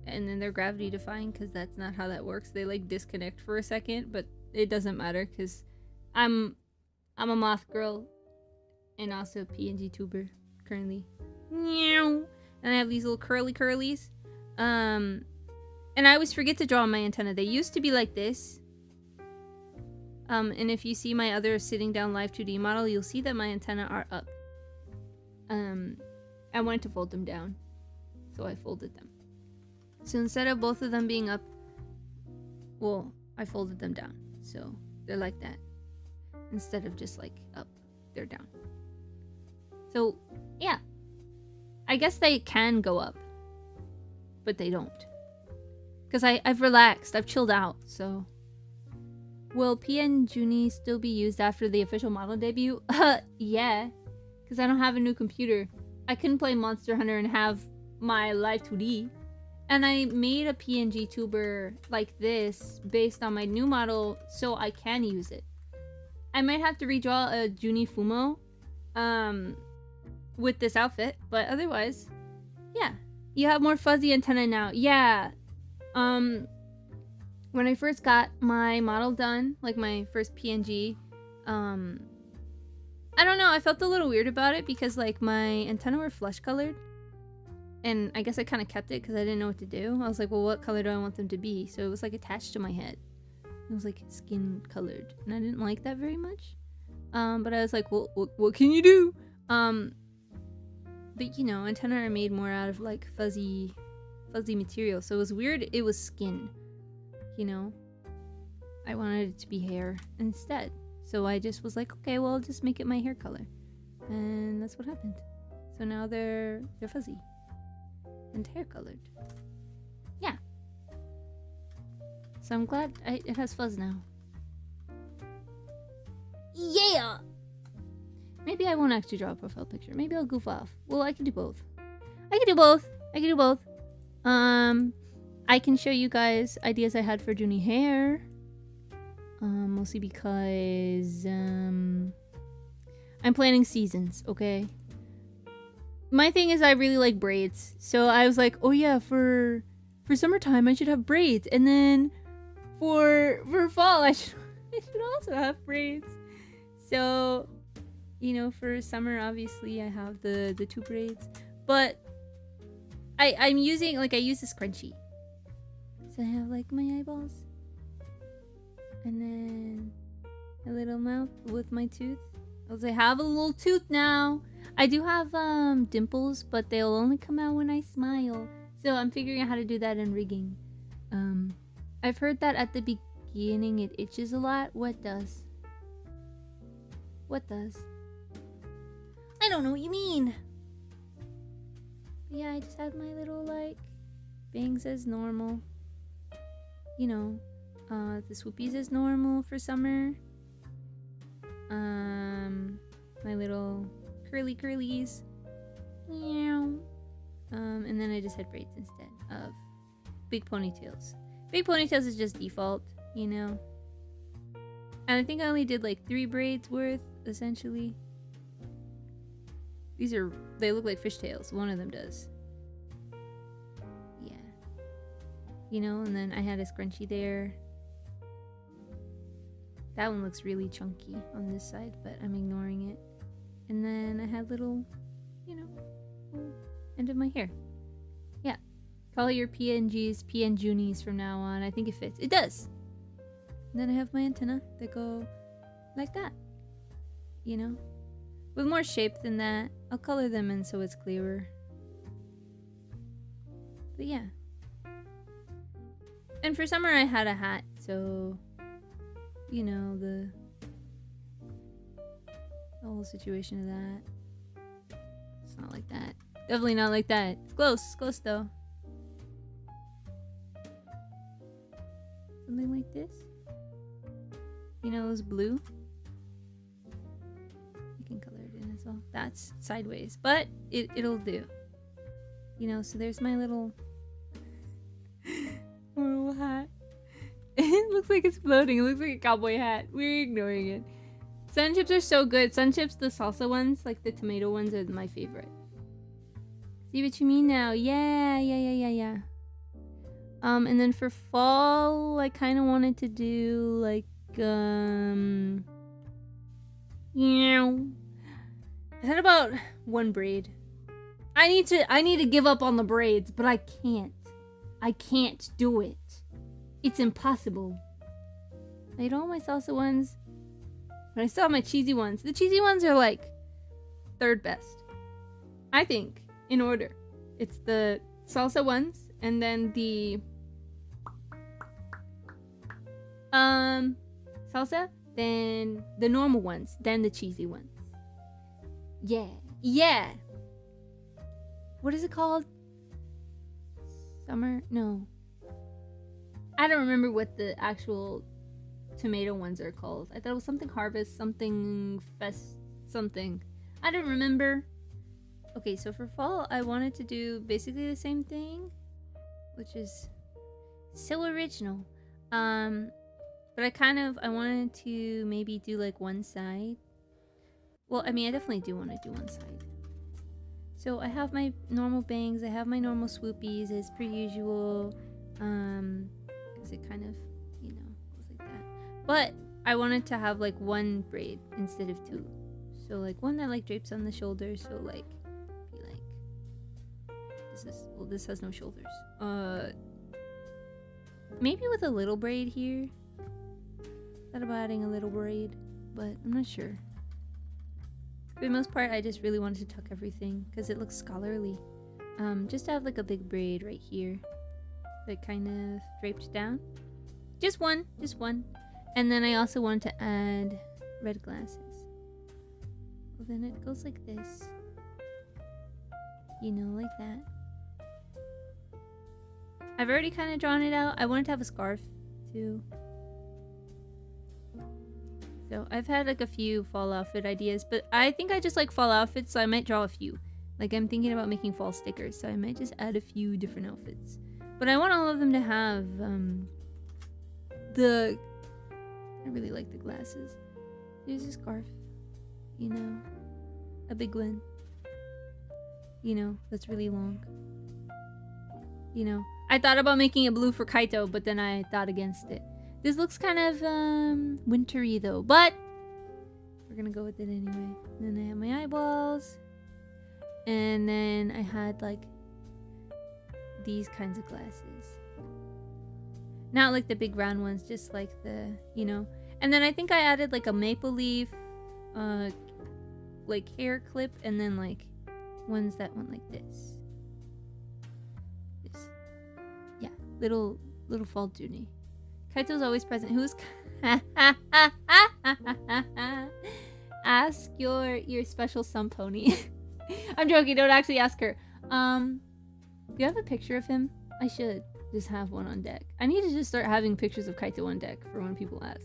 And then they're gravity defying because that's not how that works. They like disconnect for a second, but it doesn't matter because I'm a moth girl and also a PNG tuber currently. And I have these little curlies. And I always forget to draw my antenna. They used to be like this. And if you see my other sitting down live 2D model, you'll see that my antenna are up. I wanted to fold them down, so I folded them. So instead of both of them being up, well, I folded them down. So they're like that. Instead of just like up, they're down. So yeah, I guess they can go up, but they don't. Because I've relaxed, I've chilled out, so. Will PN Junie still be used after the official model debut? Yeah, because I don't have a new computer. I couldn't play Monster Hunter and have my live 2D. And I made a PNG tuber like this based on my new model so I can use it. I might have to redraw a Juni Fumo with this outfit, but otherwise, yeah. You have more fuzzy antenna now. Yeah. When I first got my model done, like my first PNG, I don't know, I felt a little weird about it because like my antenna were flesh colored. And I guess I kind of kept it because I didn't know what to do. I was like, well, what color do I want them to be? So it was like attached to my head. It was like skin colored. And I didn't like that very much. But I was like, well, what can you do? But you know, antennae are made more out of like fuzzy material. So it was weird it was skin. You know? I wanted it to be hair instead. So I just was like, okay, well, I'll just make it my hair color. And that's what happened. So now they're fuzzy. And hair colored. Yeah. So I'm glad it has fuzz now. Yeah! Maybe I won't actually draw a profile picture. Maybe I'll goof off. Well, I can do both. I can do both. I can show you guys ideas I had for Junie hair. Mostly because I'm planning seasons, okay? My thing is I really like braids. So I was like, oh yeah, for summertime I should have braids. And then for fall I should also have braids. So, you know, for summer obviously I have the two braids. But I'm using, like, I use a scrunchie. So I have like my eyeballs. And then a little mouth with my tooth. I have a little tooth now. I do have dimples, but they'll only come out when I smile. So I'm figuring out how to do that in rigging. I've heard that at the beginning it itches a lot. What does? What does? I don't know what you mean. But yeah, I just had my little like bangs as normal. You know, the swoopies as normal for summer. My little curlies. Meow. And then I just had braids instead of big ponytails. Big ponytails is just default, you know. And I think I only did like 3 braids worth, essentially. They look like fishtails. One of them does. Yeah. You know, and then I had a scrunchie there. That one looks really chunky on this side, but I'm ignoring it. And then I had little, you know, little end of my hair. Yeah. Call your PNGs PNJunies from now on. I think it fits. It does! And then I have my antenna that go like that. You know? With more shape than that. I'll color them in so it's clearer. But yeah. And for summer I had a hat, so... You know, the whole situation of that. It's not like that. Definitely not like that. It's close. It's close though. Something like this. You know, it was blue. You can color it in as well. That's sideways, but it'll do. You know, so there's my little hat. It looks like it's floating. It looks like a cowboy hat. We're ignoring it. Sun chips are so good. Sun chips, the salsa ones, like the tomato ones, are my favorite. See what you mean now? Yeah. And then for fall, I kind of wanted to do like, I thought about 1 braid. I need to give up on the braids, but I can't. I can't do it. It's impossible. I had all my salsa ones, but I still have my cheesy ones. The cheesy ones are like 3rd best, I think, in order. It's the salsa ones, and then the salsa, then the normal ones, then the cheesy ones. Yeah. What is it called? Summer? No. I don't remember what the actual tomato ones are called. I thought it was something harvest, something fest, something. I don't remember. Okay, so for fall, I wanted to do basically the same thing, which is so original. But I wanted to maybe do like one side. Well, I mean, I definitely do want to do one side. So I have my normal bangs, I have my normal swoopies as per usual. It kind of, you know, goes like that. But I wanted to have like 1 braid instead of 2. So like one that like drapes on the shoulders, so like be like this has no shoulders. Maybe with a little braid here. Thought about adding a little braid, but I'm not sure. For the most part, I just really wanted to tuck everything because it looks scholarly. Just to have like a big braid right here. That kind of draped down. Just one. And then I also wanted to add red glasses. Well, then it goes like this. You know, like that. I've already kind of drawn it out. I wanted to have a scarf too. So I've had like a few fall outfit ideas, but I think I just like fall outfits, so I might draw a few. Like I'm thinking about making fall stickers, so I might just add a few different outfits. But I want all of them to have I really like the glasses. There's a scarf, you know, a big one, you know, that's really long. You know, I thought about making it blue for Kaito, but then I thought against it. This looks kind of wintry though, but we're gonna go with it anyway. And then I have my eyeballs, and then I had like these kinds of glasses. Not like the big round ones, just like the, you know. And then I think I added like a maple leaf, like hair clip, and then like ones that went like this. Yeah, little fall Junie. Kaito's always present. Who's ask your special sun pony. I'm joking, don't actually ask her. Do you have a picture of him? I should just have one on deck. I need to just start having pictures of Kaito on deck for when people ask.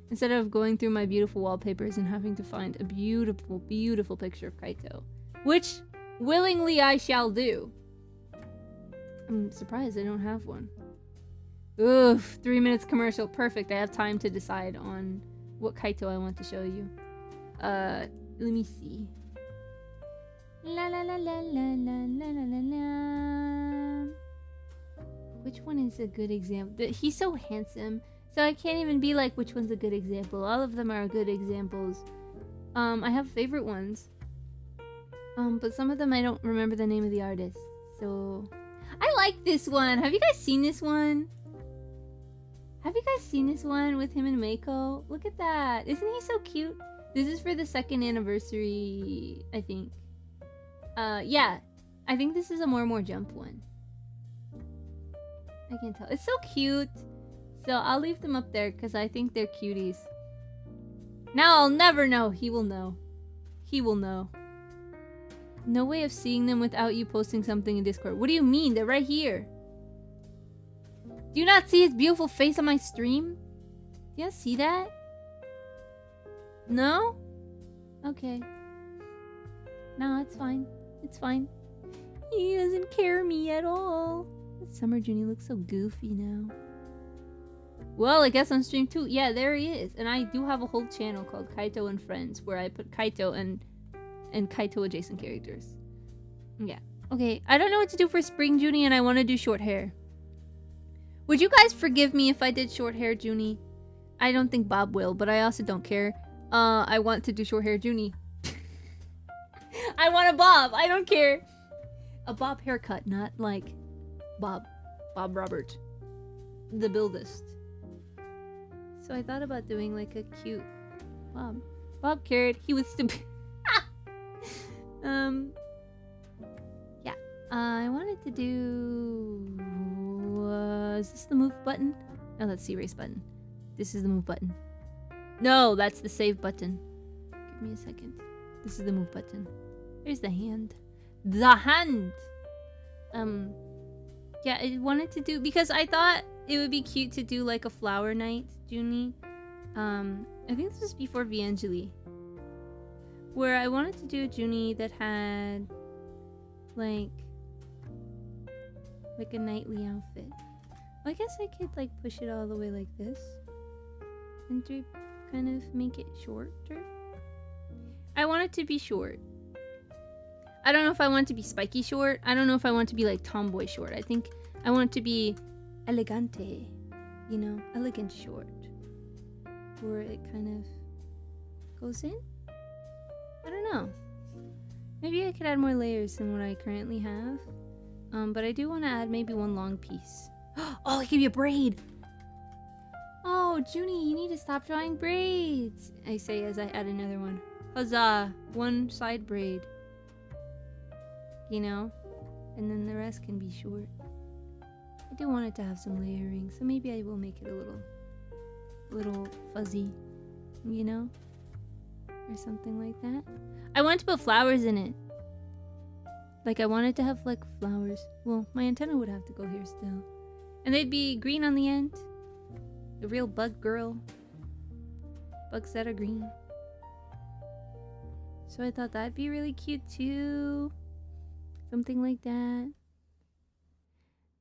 Instead of going through my beautiful wallpapers and having to find a beautiful, beautiful picture of Kaito. Which, willingly I shall do. I'm surprised I don't have one. Oof, 3 minutes commercial. Perfect. I have time to decide on what Kaito I want to show you. Let me see. La la la la la la la la la. Which one is a good example? He's so handsome. So I can't even be like, which one's a good example? All of them are good examples. I have favorite ones. But some of them I don't remember the name of the artist. So I like this one. Have you guys seen this one? Have you guys seen this one with him and Meiko? Look at that. Isn't he so cute? This is for the 2nd anniversary, I think. Yeah. I think this is a more jump one. I can't tell. It's so cute. So I'll leave them up there because I think they're cuties. Now I'll never know. He will know. He will know. No way of seeing them without you posting something in Discord. What do you mean? They're right here. Do you not see his beautiful face on my stream? Do you not see that? No? Okay. No, it's fine. It's fine. He doesn't care me at all. Summer Junie looks so goofy now. Well, I guess on stream too. Yeah, there he is. And I do have a whole channel called Kaito and Friends where I put Kaito and Kaito adjacent characters. Yeah. Okay, I don't know what to do for spring Junie and I want to do short hair. Would you guys forgive me if I did short hair Junie? I don't think Bob will, but I also don't care. I want to do short hair Junie. I want a bob. I don't care. A bob haircut, not like Bob Robert, the buildist. So I thought about doing like a cute Bob Carrot. He was stupid. Yeah. I wanted to do. Is this the move button? No, that's the erase button. This is the move button. No, that's the save button. Give me a second. This is the move button. There's the hand. The hand. Yeah, I wanted to do because I thought it would be cute to do like a flower night, Junie. I think this was before VAngeli, where I wanted to do a Junie that had like a nightly outfit. Well, I guess I could like push it all the way like this and to kind of make it shorter. I want it to be short. I don't know if I want it to be spiky short. I don't know if I want it to be like tomboy short. I think I want it to be elegante, you know, elegant short, where it kind of goes in. I don't know. Maybe I could add more layers than what I currently have. But I do want to add maybe one long piece. Oh, it could be a braid. Oh, Junie, you need to stop drawing braids, I say as I add another one. Huzzah! One side braid. You know? And then the rest can be short. I do want it to have some layering, so maybe I will make it a little fuzzy, you know? Or something like that. I want to put flowers in it. Like, I wanted to have, like, flowers. Well, my antenna would have to go here still. And they'd be green on the end. The real bug girl. Bugs that are green. So I thought that'd be really cute, too. Something like that.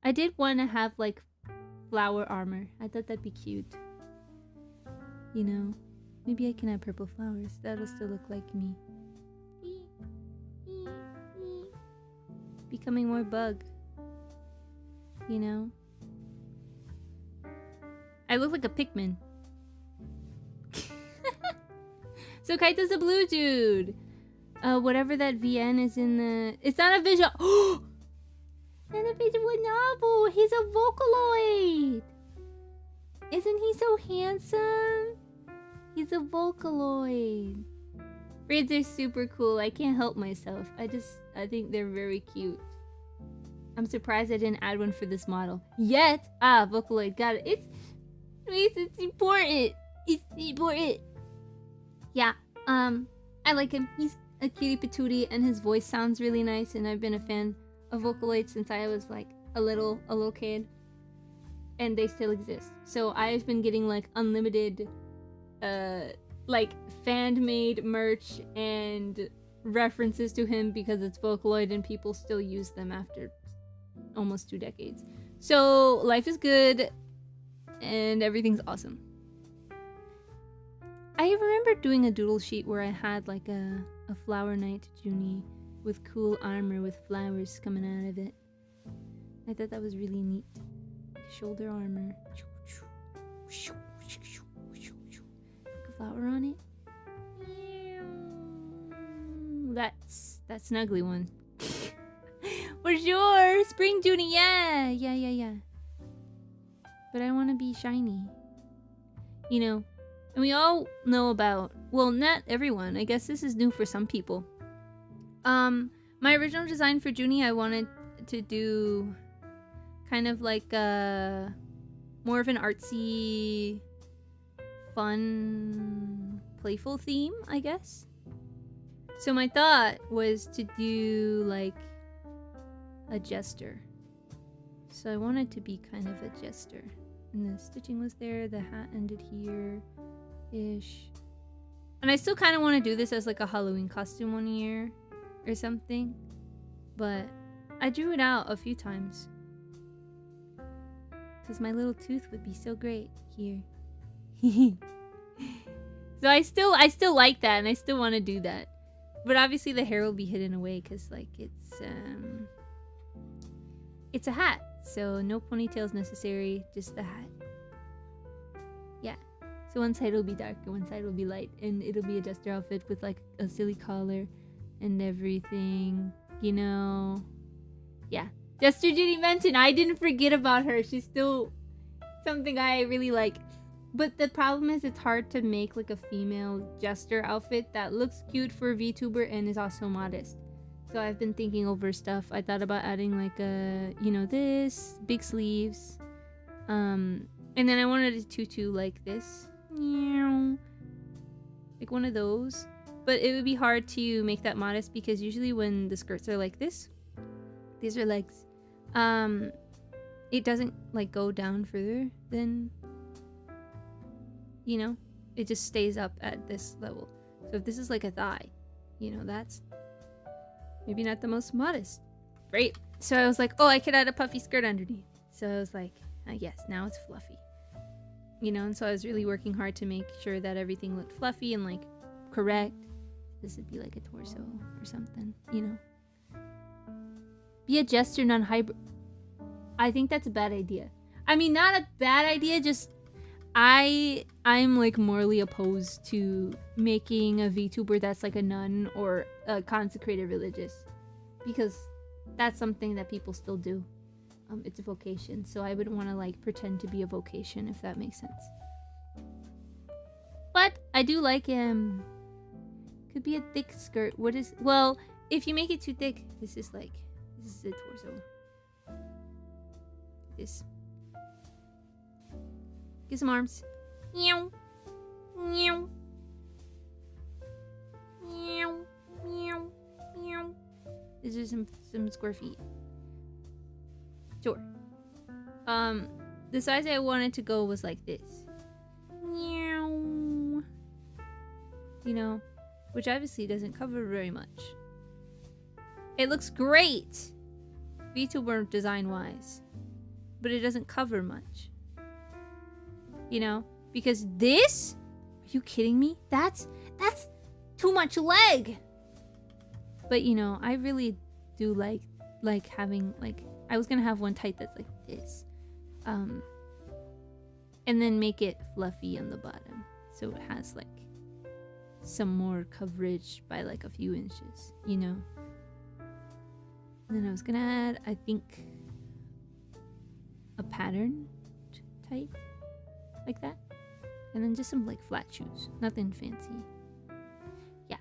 I did want to have, like, flower armor. I thought that'd be cute. You know? Maybe I can add purple flowers. That'll still look like me. Becoming more bug. You know? I look like a Pikmin. So Kaito's a blue dude. Whatever that VN is in the... It's not a visual... Not a visual novel! He's a Vocaloid! Isn't he so handsome? He's a Vocaloid. Braids are super cool. I can't help myself. I think they're very cute. I'm surprised I didn't add one for this model. Yet! Ah, Vocaloid, got it. It's important. It's important. Yeah, I like him. He's a cutie patootie and his voice sounds really nice, and I've been a fan of Vocaloid since I was like a little kid. And they still exist. So I've been getting like unlimited like fan-made merch and references to him because it's Vocaloid and people still use them after almost 2 decades. So life is good and everything's awesome. I remember doing a doodle sheet where I had like a Flower Knight Junie with cool armor with flowers coming out of it. I thought that was really neat. Shoulder armor. Like a flower on it. That's that snuggly one. For sure! Spring Junie, yeah. But I want to be shiny. You know, and we all know about, well, not everyone. I guess this is new for some people. My original design for Junie, I wanted to do kind of like more of an artsy, fun, playful theme, I guess. So my thought was to do like a jester. So I wanted to be kind of a jester. And the stitching was there, the hat ended here-ish. And I still kind of want to do this as like a Halloween costume one year or something. But I drew it out a few times. Because my little tooth would be so great here. So I still like that and I still want to do that. But obviously the hair will be hidden away because like it's a hat. So no ponytails necessary, just the hat. Yeah. So one side will be dark and one side will be light. And it'll be a jester outfit with like a silly collar and everything. You know. Yeah. Jester Junie mentioned, I didn't forget about her. She's still something I really like. But the problem is it's hard to make like a female jester outfit that looks cute for a VTuber and is also modest. So I've been thinking over stuff. I thought about adding like a, you know, this, big sleeves. And then I wanted a tutu like this. Like one of those. But it would be hard to make that modest because usually when the skirts are like this, these are legs. It doesn't like go down further than, you know, it just stays up at this level. So if this is like a thigh, you know, that's maybe not the most modest. Right? So I was like, oh, I could add a puffy skirt underneath. So I was like, yes, now it's fluffy. You know, and so I was really working hard to make sure that everything looked fluffy and like correct. This would be like a torso or something, you know. Be a jester, non-hybrid. I think that's a bad idea. I mean, not a bad idea, just I'm like morally opposed to making a VTuber that's like a nun or a consecrated religious, because that's something that people still do. It's a vocation, so I wouldn't want to like pretend to be a vocation, if that makes sense. But I do like could be a thick skirt. What is, well, if you make it too thick, this is the torso. This. Get some arms. Meow. Meow. Meow. Meow. Meow. These are some square feet. Sure. The size I wanted to go was like this. Meow. You know, which obviously doesn't cover very much. It looks great, VTuber design-wise, but it doesn't cover much. You know, because this? Are you kidding me? That's too much leg. But you know, I really do like having like, I was gonna have one tight that's like this, and then make it fluffy on the bottom, so it has like some more coverage by like a few inches, you know. And then I was gonna add, I think, a pattern tight. like that. And then just some like flat shoes, nothing fancy. Yeah,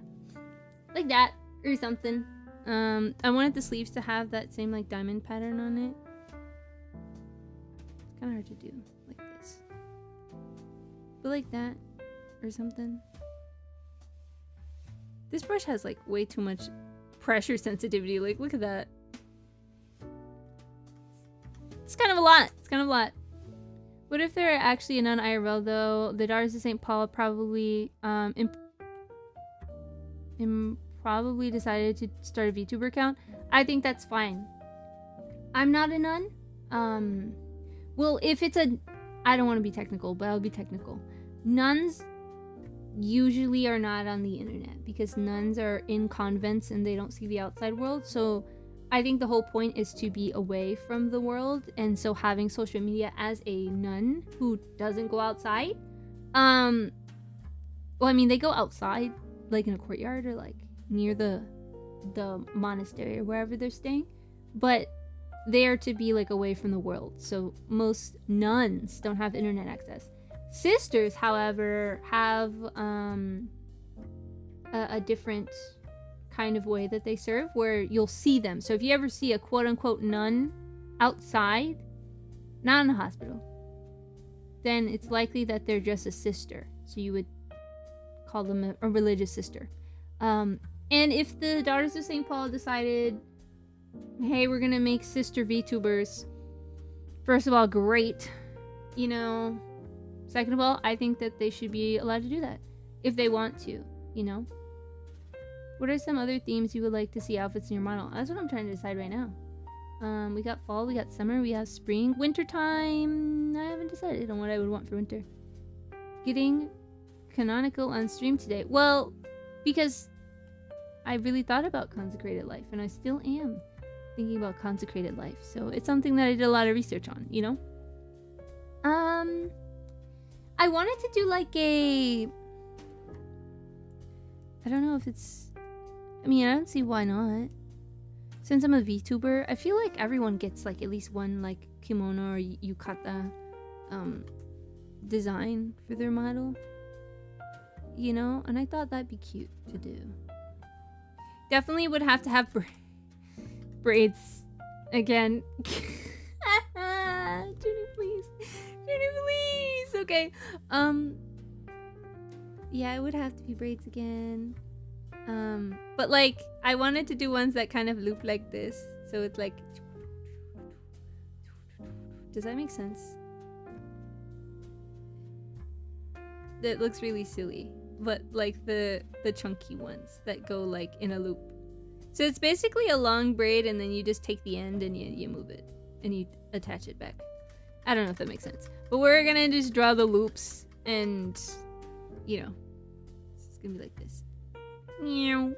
like that or something. I wanted the sleeves to have that same like diamond pattern on it. It's kind of hard to do like this, but like that or something. This brush has like way too much pressure sensitivity. Like, look at that. It's kind of a lot. It's kind of a lot. What if they're actually a nun IRL though? The Daughters of St. Paul probably probably decided to start a VTuber account. I think that's fine. I'm not a nun. Well, if it's a, I don't want to be technical, but I'll be technical. Nuns usually are not on the internet because nuns are in convents and they don't see the outside world. So I think the whole point is to be away from the world, and so having social media as a nun who doesn't go outside, well, I mean, they go outside like in a courtyard or like near the monastery or wherever they're staying, but they are to be like away from the world. So most nuns don't have internet access. Sisters, however, have a different kind of way that they serve where you'll see them. So if you ever see a quote-unquote nun outside, not in a hospital, then it's likely that they're just a sister. So you would call them a religious sister. And if the Daughters of St. Paul decided, hey, we're gonna make sister VTubers, first of all, great. You know, second of all, I think that they should be allowed to do that if they want to, you know. What are some other themes you would like to see outfits in your model? That's what I'm trying to decide right now. We got fall, we got summer, we have spring, winter time. I haven't decided on what I would want for winter. Getting canonical on stream today. Well, because I really thought about consecrated life, and I still am thinking about consecrated life. So it's something that I did a lot of research on, you know? I wanted to do like a, I don't know if it's, I mean, I don't see why not. Since I'm a VTuber, I feel like everyone gets like at least one like kimono or yukata design for their model, you know? And I thought that'd be cute to do. Definitely would have to have braids again. Junie, please. Junie, please. Okay. Yeah, it would have to be braids again. But like, I wanted to do ones that kind of loop like this. So it's like, does that make sense? That looks really silly. But like the chunky ones that go like in a loop. So it's basically a long braid and then you just take the end and you move it. And you attach it back. I don't know if that makes sense. But we're gonna just draw the loops and, you know, it's gonna be like this. Meow.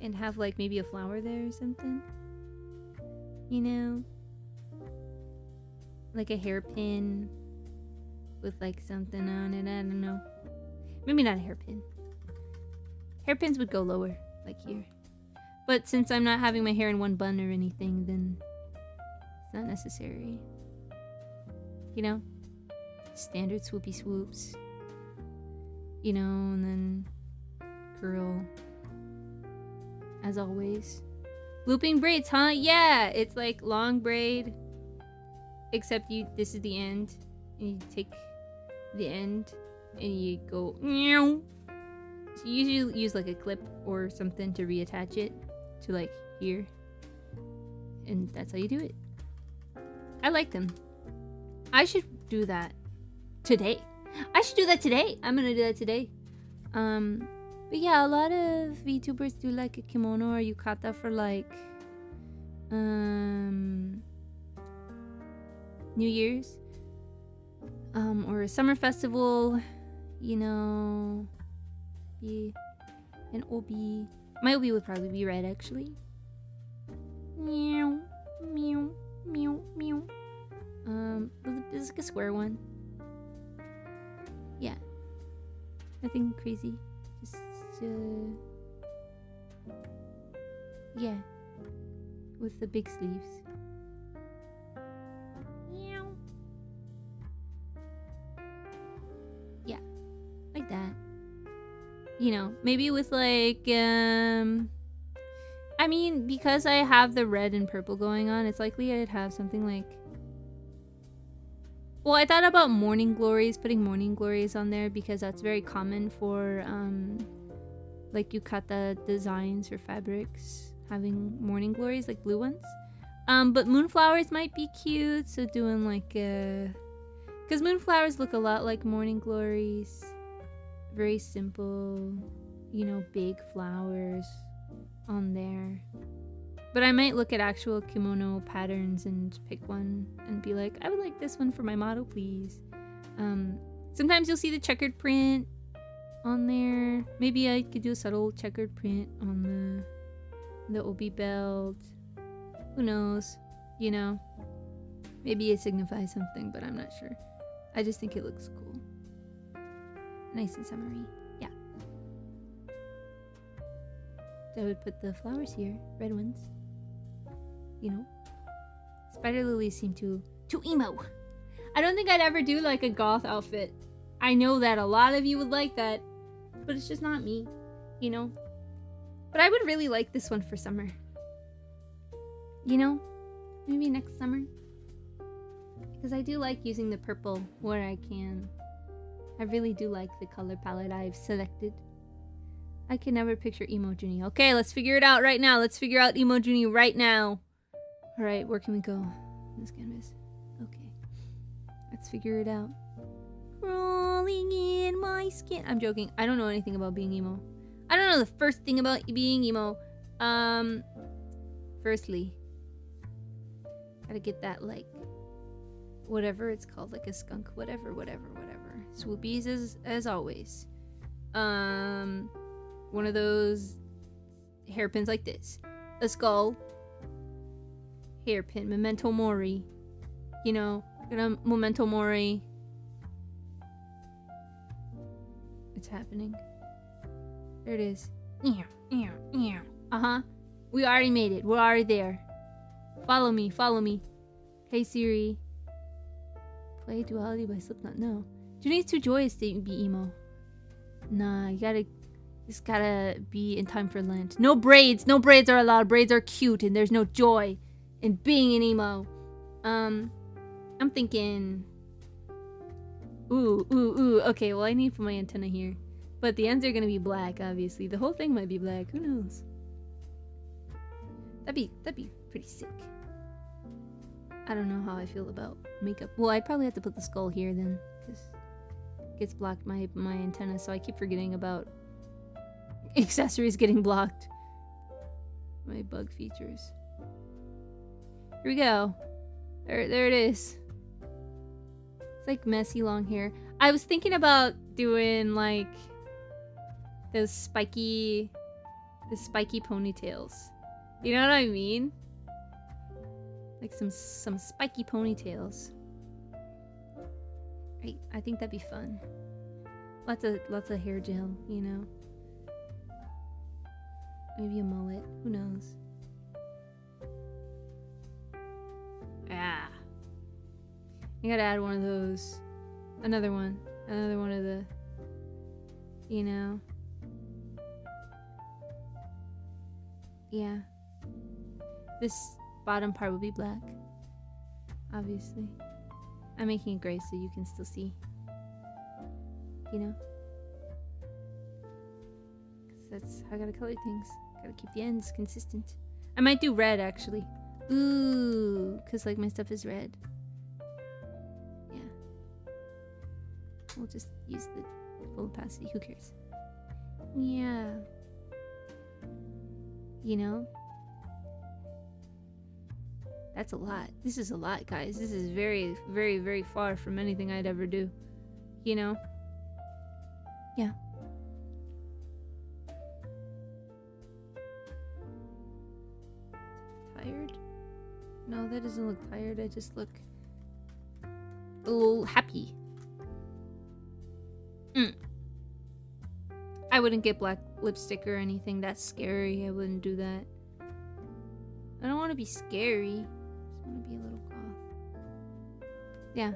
And have like maybe a flower there or something. You know? Like a hairpin with like something on it. I don't know. Maybe not a hairpin. Hairpins would go lower, like here. But since I'm not having my hair in one bun or anything, then it's not necessary. You know? Standard swoopy swoops. You know, and then curl. As always. Looping braids, huh? Yeah! It's like long braid. Except this is the end. And you take the end and you go meow. So you usually use like a clip or something to reattach it to like here. And that's how you do it. I like them. I should do that today. I should do that today. I'm gonna do that today. But yeah, a lot of VTubers do like a kimono or yukata for like New Year's. Or a summer festival, you know. Yeah. An obi. My obi would probably be red actually. Meow, meow, meow, meow. This is like a square one. Yeah. Nothing crazy. Just yeah. With the big sleeves. you know, maybe with like, I mean, because I have the red and purple going on, it's likely I'd have something like... Well, I thought about morning glories, putting morning glories on there because that's very common for, like, yukata designs or fabrics having morning glories, like blue ones. But moonflowers might be cute, so doing like, because moonflowers look a lot like morning glories. Very simple, you know, big flowers on there. But I might look at actual kimono patterns and pick one and be like, I would like this one for my model, please. Sometimes you'll see the checkered print on there. Maybe I could do a subtle checkered print on the obi belt. Who knows? You know, maybe it signifies something, but I'm not sure. I just think it looks cool. Nice and summery. Yeah. So I would put the flowers here, red ones. You know, spider lilies seem too emo. I don't think I'd ever do like a goth outfit. I know that a lot of you would like that, but it's just not me, you know. But I would really like this one for summer. You know, maybe next summer. Because I do like using the purple where I can. I really do like the color palette I've selected. I can never picture emo Junie. Okay, let's figure it out right now. Let's figure out emo Junie right now. Alright, where can we go? This canvas. Okay. Let's figure it out. Crawling in my skin. I'm joking. I don't know anything about being emo. I don't know the first thing about being emo. Firstly, gotta get that, like, whatever it's called, like a skunk, whatever. Swoopies as always. One of those hairpins like this. A skull. Hairpin. Memento Mori. You know, gonna Memento Mori. It's happening. There it is. Uh-huh. We already made it. We're already there. Follow me. Hey Siri. Play Duality by Slipknot. No. Junie's too joyous to be emo. Nah, you just gotta be in time for Lent. No braids. No braids are allowed. Braids are cute and there's no joy in being an emo. I'm thinking... Ooh. Okay, well I need to put my antenna here. But the ends are gonna be black, obviously. The whole thing might be black. Who knows? That'd be pretty sick. I don't know how I feel about makeup. Well, I'd probably have to put the skull here then, because it gets blocked my antenna, so I keep forgetting about accessories getting blocked. My bug features. Here we go. There it is. It's like messy long hair. I was thinking about doing like those spiky ponytails. You know what I mean? Like some spiky ponytails. Right, I think that'd be fun. Lots of hair gel, you know. Maybe a mullet. Who knows? Ah. You gotta add one of those. Another one of the, you know. Yeah. This bottom part will be black. Obviously. I'm making it gray so you can still see. You know? 'Cause that's how I gotta color things. Gotta keep the ends consistent. I might do red actually. Ooh, 'cause like my stuff is red. Yeah. We'll just use the full opacity. Who cares? Yeah. You know? That's a lot. This is a lot, guys. This is very, very, very far from anything I'd ever do. You know? Yeah. Tired? No, that doesn't look tired. I just look a little happy. I wouldn't get black lipstick or anything. That's scary. I wouldn't do that. I don't want to be scary. I just want to be a little goth. Yeah.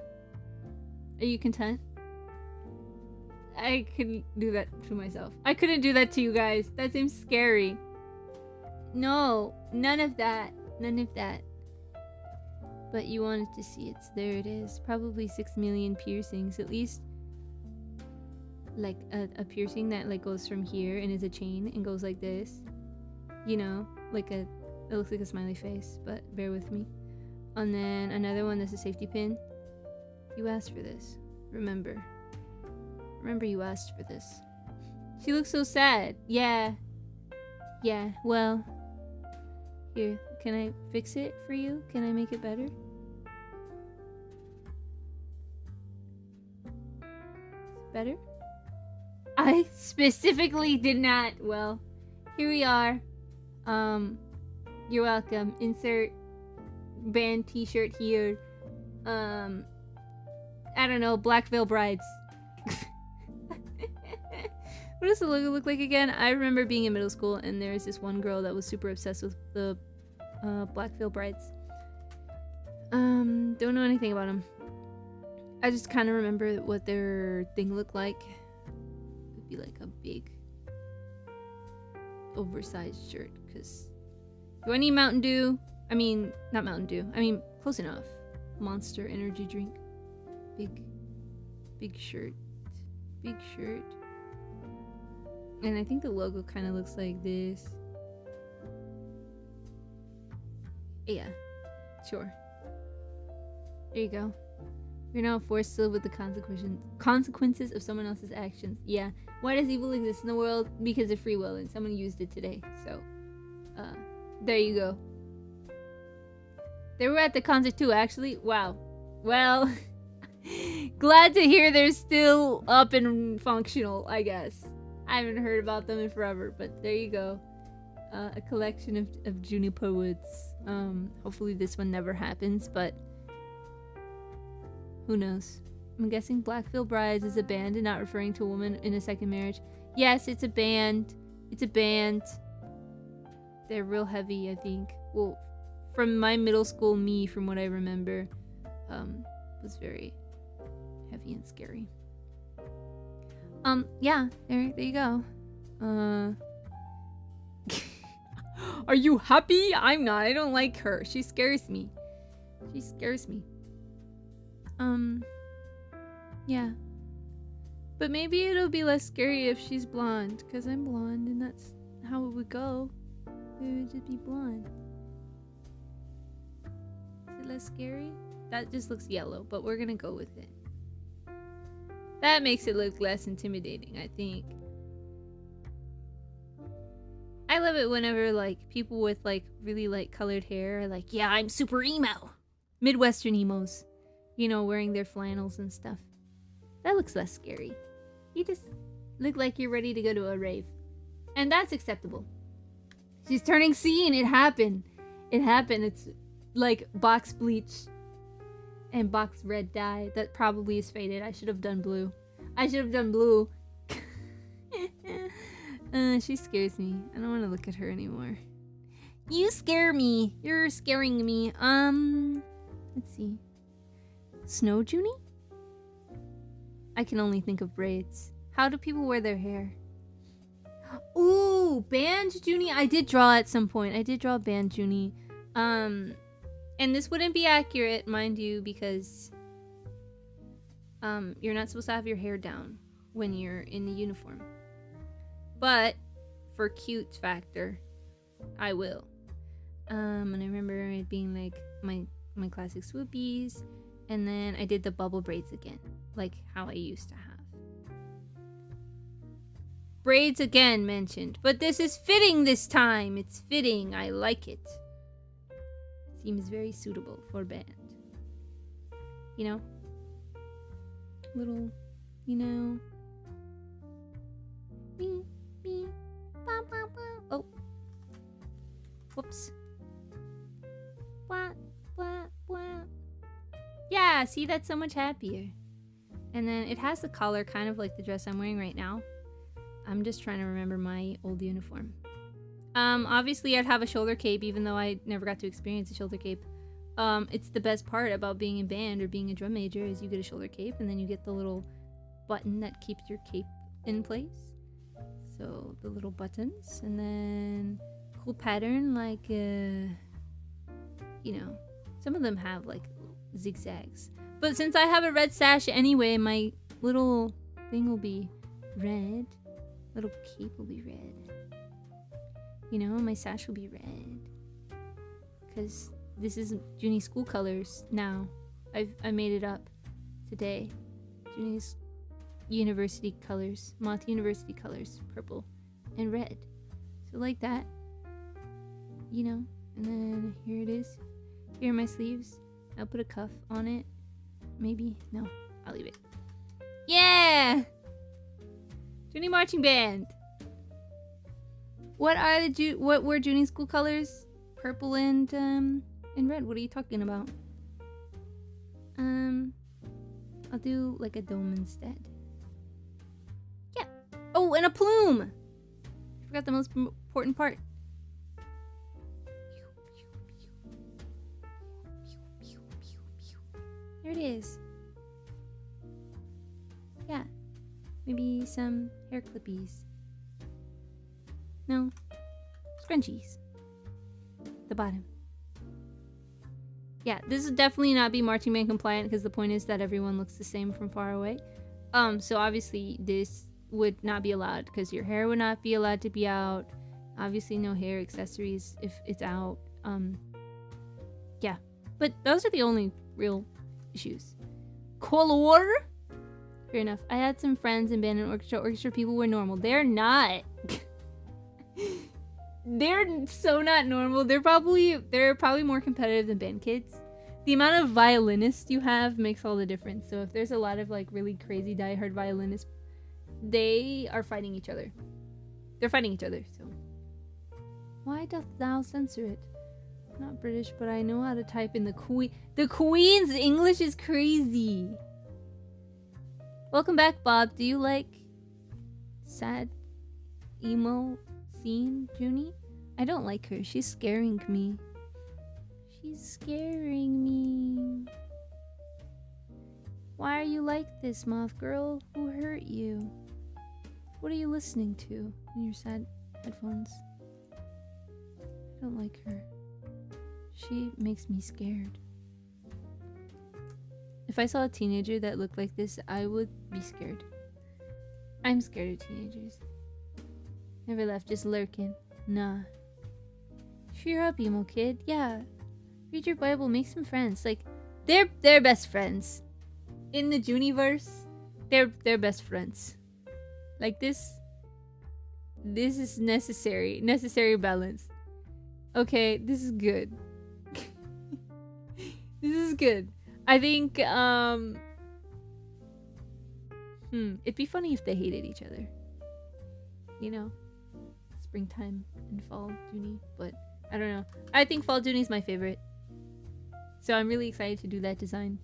Are you content? I couldn't do that to myself. I couldn't do that to you guys. That seems scary. No, none of that. None of that. But you wanted to see it, so there it is. Probably 6 million piercings. At least, like, a piercing that, like, goes from here and is a chain and goes like this. You know? Like it looks like a smiley face, but bear with me. And then another one that's a safety pin. You asked for this. Remember. Remember you asked for this. She looks so sad. Yeah. Yeah, well. Here, can I fix it for you? Can I make it better? Better? I specifically did not. Well, here we are. You're welcome. Insert band t-shirt here. I don't know, Black Veil Brides. What does the logo look like again? I remember being in middle school and there was this one girl that was super obsessed with the Black Veil Brides. Don't know anything about them. I just kind of remember what their thing looked like. It would be like a big, oversized shirt. Cause do I need Mountain Dew? I mean, not Mountain Dew. I mean, close enough. Monster energy drink. Big shirt. Big shirt. And I think the logo kind of looks like this. Yeah, sure. There you go. You're now forced to live with the consequences of someone else's actions. Yeah. Why does evil exist in the world? Because of free will, and someone used it today. So, there you go. They were at the concert too, actually. Wow. Well, glad to hear they're still up and functional, I guess. I haven't heard about them in forever, but there you go. A collection of Juni Purwoods. Hopefully this one never happens, but who knows? I'm guessing Black Veil Brides is a band and not referring to a woman in a second marriage. Yes, it's a band. It's a band. They're real heavy, I think. Well, from my middle school me, from what I remember, was very heavy and scary. Yeah, there you go. Are you happy? I'm not. I don't like her. She scares me. She scares me. Yeah. But maybe it'll be less scary if she's blonde, because I'm blonde, and that's how it would go. It would just be blonde. Is it less scary? That just looks yellow, but we're gonna go with it. That makes it look less intimidating, I think. I love it whenever, like, people with, like, really light colored hair are like, yeah, I'm super emo. Midwestern emos. You know, wearing their flannels and stuff. That looks less scary. You just look like you're ready to go to a rave. And that's acceptable. She's turning C and it happened. It happened. It's like box bleach and box red dye. That probably is faded. I should have done blue. I should have done blue. She scares me. I don't want to look at her anymore. You scare me. You're scaring me. Let's see. Snow Junie? I can only think of braids. How do people wear their hair? Ooh, band Junie. I did draw at some point. I did draw band Junie. And this wouldn't be accurate, mind you, because you're not supposed to have your hair down when you're in the uniform. But for cute factor, I will. And I remember it being like my classic swoopies, and then I did the bubble braids again, like how I used to have. Braids again mentioned, but this is fitting this time. It's fitting. I like it. Seems very suitable for band. You know? Little, you know. Me, bah, bah, bah. Oh. Whoops. Blah, blah, blah. Yeah, see, that's so much happier. And then it has the collar kind of like the dress I'm wearing right now. I'm just trying to remember my old uniform. Obviously I'd have a shoulder cape, even though I never got to experience a shoulder cape. It's the best part about being in band or being a drum major is you get a shoulder cape and then you get the little button that keeps your cape in place. So the little buttons, and then cool pattern like some of them have like zigzags. But since I have a red sash anyway, my little thing will be red. Little cape will be red. My sash will be red. Because this is Junie's school colors now. I made it up today. Junie's university colors. Moth university colors. Purple and red. So like that. And then here it is. Here are my sleeves. I'll put a cuff on it. Maybe. No. I'll leave it. Yeah! Junie marching band. What were Junie's school colors? Purple and red. What are you talking about? I'll do like a dome instead. Yeah. Oh, and a plume. I forgot the most important part. There it is. Yeah. Maybe some hair clippies. No. Scrunchies. The bottom. Yeah, this would definitely not be marching band compliant because the point is that everyone looks the same from far away. So obviously this would not be allowed because your hair would not be allowed to be out. Obviously no hair accessories if it's out. Yeah. But those are the only real issues. Color? Fair enough. I had some friends in band and orchestra. Orchestra people were normal. They're not. They're so not normal. They're probably more competitive than band kids. The amount of violinists you have makes all the difference. So if there's a lot of like really crazy diehard violinists, they are fighting each other. They're fighting each other. So why doth thou censor it? I'm not British, but I know how to type in the Queen. The Queen's English is crazy. Welcome back, Bob. Do you like sad emo scene, Junie? I don't like her. She's scaring me. She's scaring me. Why are you like this, Moth Girl? Who hurt you? What are you listening to in your sad headphones? I don't like her. She makes me scared. If I saw a teenager that looked like this, I would be scared. I'm scared of teenagers. Never left, just lurking. Nah. Cheer up, emo kid. Yeah. Read your Bible, make some friends. Like, they're best friends. In the Juniverse, they're best friends. Like this is necessary. Necessary balance. Okay, this is good. This is good. I think, it'd be funny if they hated each other. Springtime and fall Junie, but I don't know. I think fall Junie's my favorite. So I'm really excited to do that design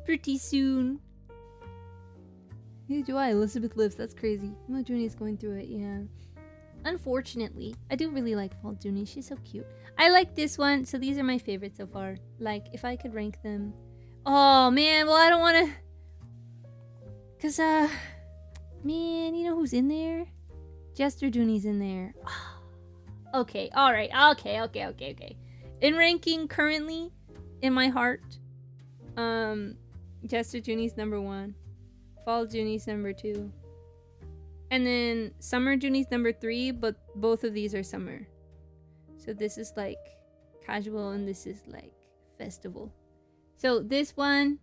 pretty soon. Neither do I. Elizabeth lives. That's crazy. Well, Junie's going through it, yeah. Unfortunately, I do really like fall Junie. She's so cute. I like this one. So these are my favorites so far. Like, if I could rank them. Oh, man. Well, I don't want to. Because, man, you know who's in there? Jester Junie's in there. Okay, alright. Okay. In ranking currently, in my heart, Jester Junie's number 1. Fall Junie's number 2. And then Summer Junie's number 3, but both of these are summer. So this is like casual and this is like festival. So this one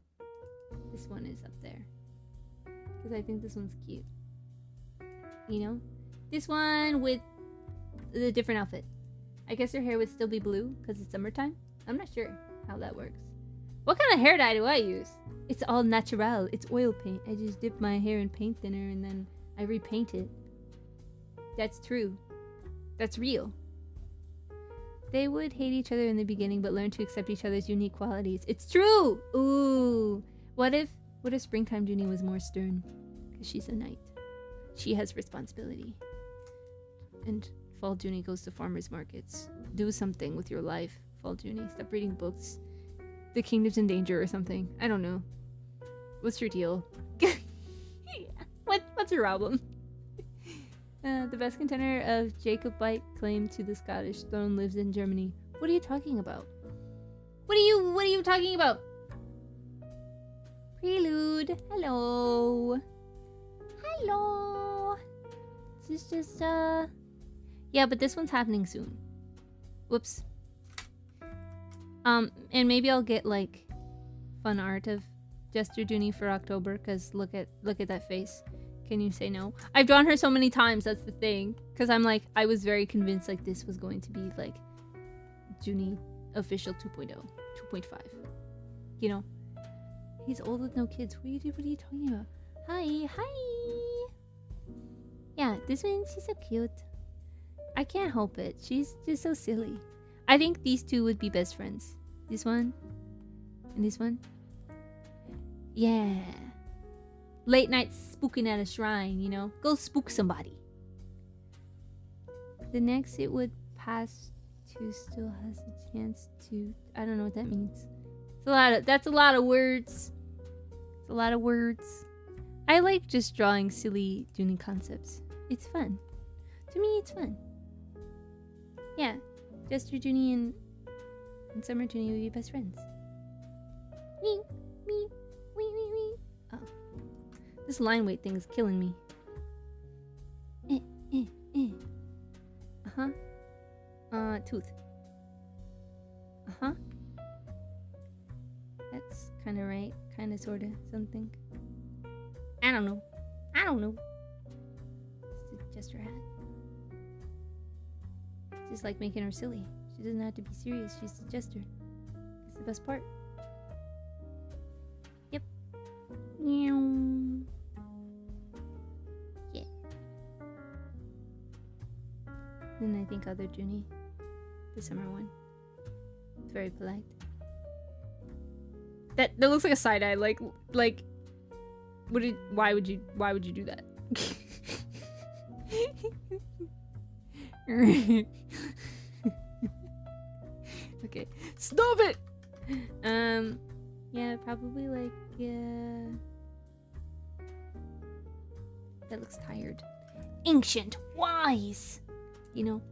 is up there. Because I think this one's cute. This one with the different outfit. I guess her hair would still be blue because it's summertime. I'm not sure how that works. What kind of hair dye do I use? It's all natural. It's oil paint. I just dip my hair in paint thinner and then I repaint it. That's true. That's real. They would hate each other in the beginning but learn to accept each other's unique qualities. It's true! Ooh. What if springtime Junie was more stern? Because she's a knight. She has responsibility. And fall Junie goes to farmers markets. Do something with your life, fall Junie. Stop reading books. The kingdom's in danger or something. I don't know. What's your deal? Yeah. concert album. The best contender of Jacobite claim to the Scottish throne lives in Germany. What are you talking about? What are you talking about? Prelude. Hello. Hello. This is just yeah, but this one's happening soon. Whoops. And maybe I'll get like fun art of Jester Junie for October, cuz look at that face. Can you say no? I've drawn her so many times, that's the thing. Cuz I'm like, I was very convinced like this was going to be like Junie official 2.0, 2.5. You know? He's old with no kids. What are you talking about? Hi. Yeah, this one, she's so cute. I can't help it. She's just so silly. I think these two would be best friends. This one and this one. Yeah. Late night spooking at a shrine, you know? Go spook somebody. The next it would pass to still has a chance to... I don't know what that means. That's a lot of words. It's a lot of words. I like just drawing silly Junie concepts. It's fun. To me, it's fun. Yeah. Jester Junie and Summer Junie would be best friends. Me. Oh. This line weight thing is killing me. Tooth. That's kind of right. Kind of, sort of, something. I don't know. It's a Jester hat. It's just like making her silly. She doesn't have to be serious. She's a Jester. It's the best part. Yep. Yeah. Then I think other Junie. The summer one. It's very polite. That looks like a side eye. Like why would you do that? Okay, stop it. Yeah, probably like that looks tired. Ancient, wise. You know,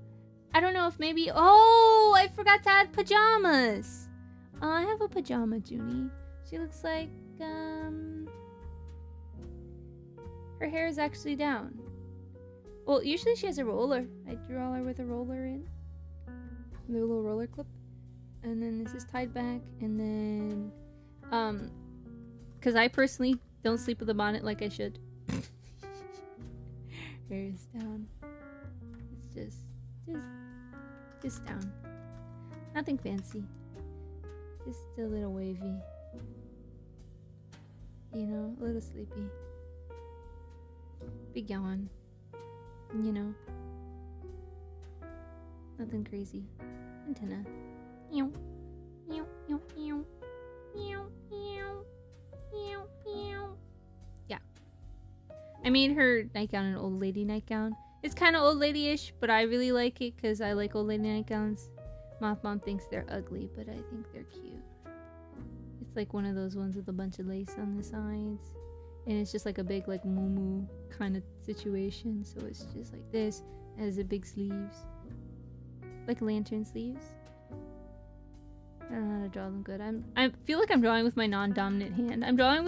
I don't know if maybe. Oh, I forgot to add pajamas. I have a pajama Junie. She looks like her hair is actually down. Well, usually she has a roller. I draw her with a roller in. The little roller clip. And then this is tied back. And then, because I personally don't sleep with a bonnet like I should. Hair is down. It's just down. Nothing fancy. Just a little wavy. You know, a little sleepy. Big yawn. You know. Nothing crazy. Antenna. Meow. Meow, meow, meow. Meow, meow. Meow, meow. Yeah. I made her nightgown an old lady nightgown. It's kind of old lady-ish, but I really like it because I like old lady nightgowns. Moth Mom thinks they're ugly, but I think they're cute. It's like one of those ones with a bunch of lace on the sides. And it's just like a big like moo kind of situation. So it's just like this. It has a big sleeves. Like lantern sleeves. I don't know how to draw them good. I feel like I'm drawing with my non-dominant hand. I'm drawing with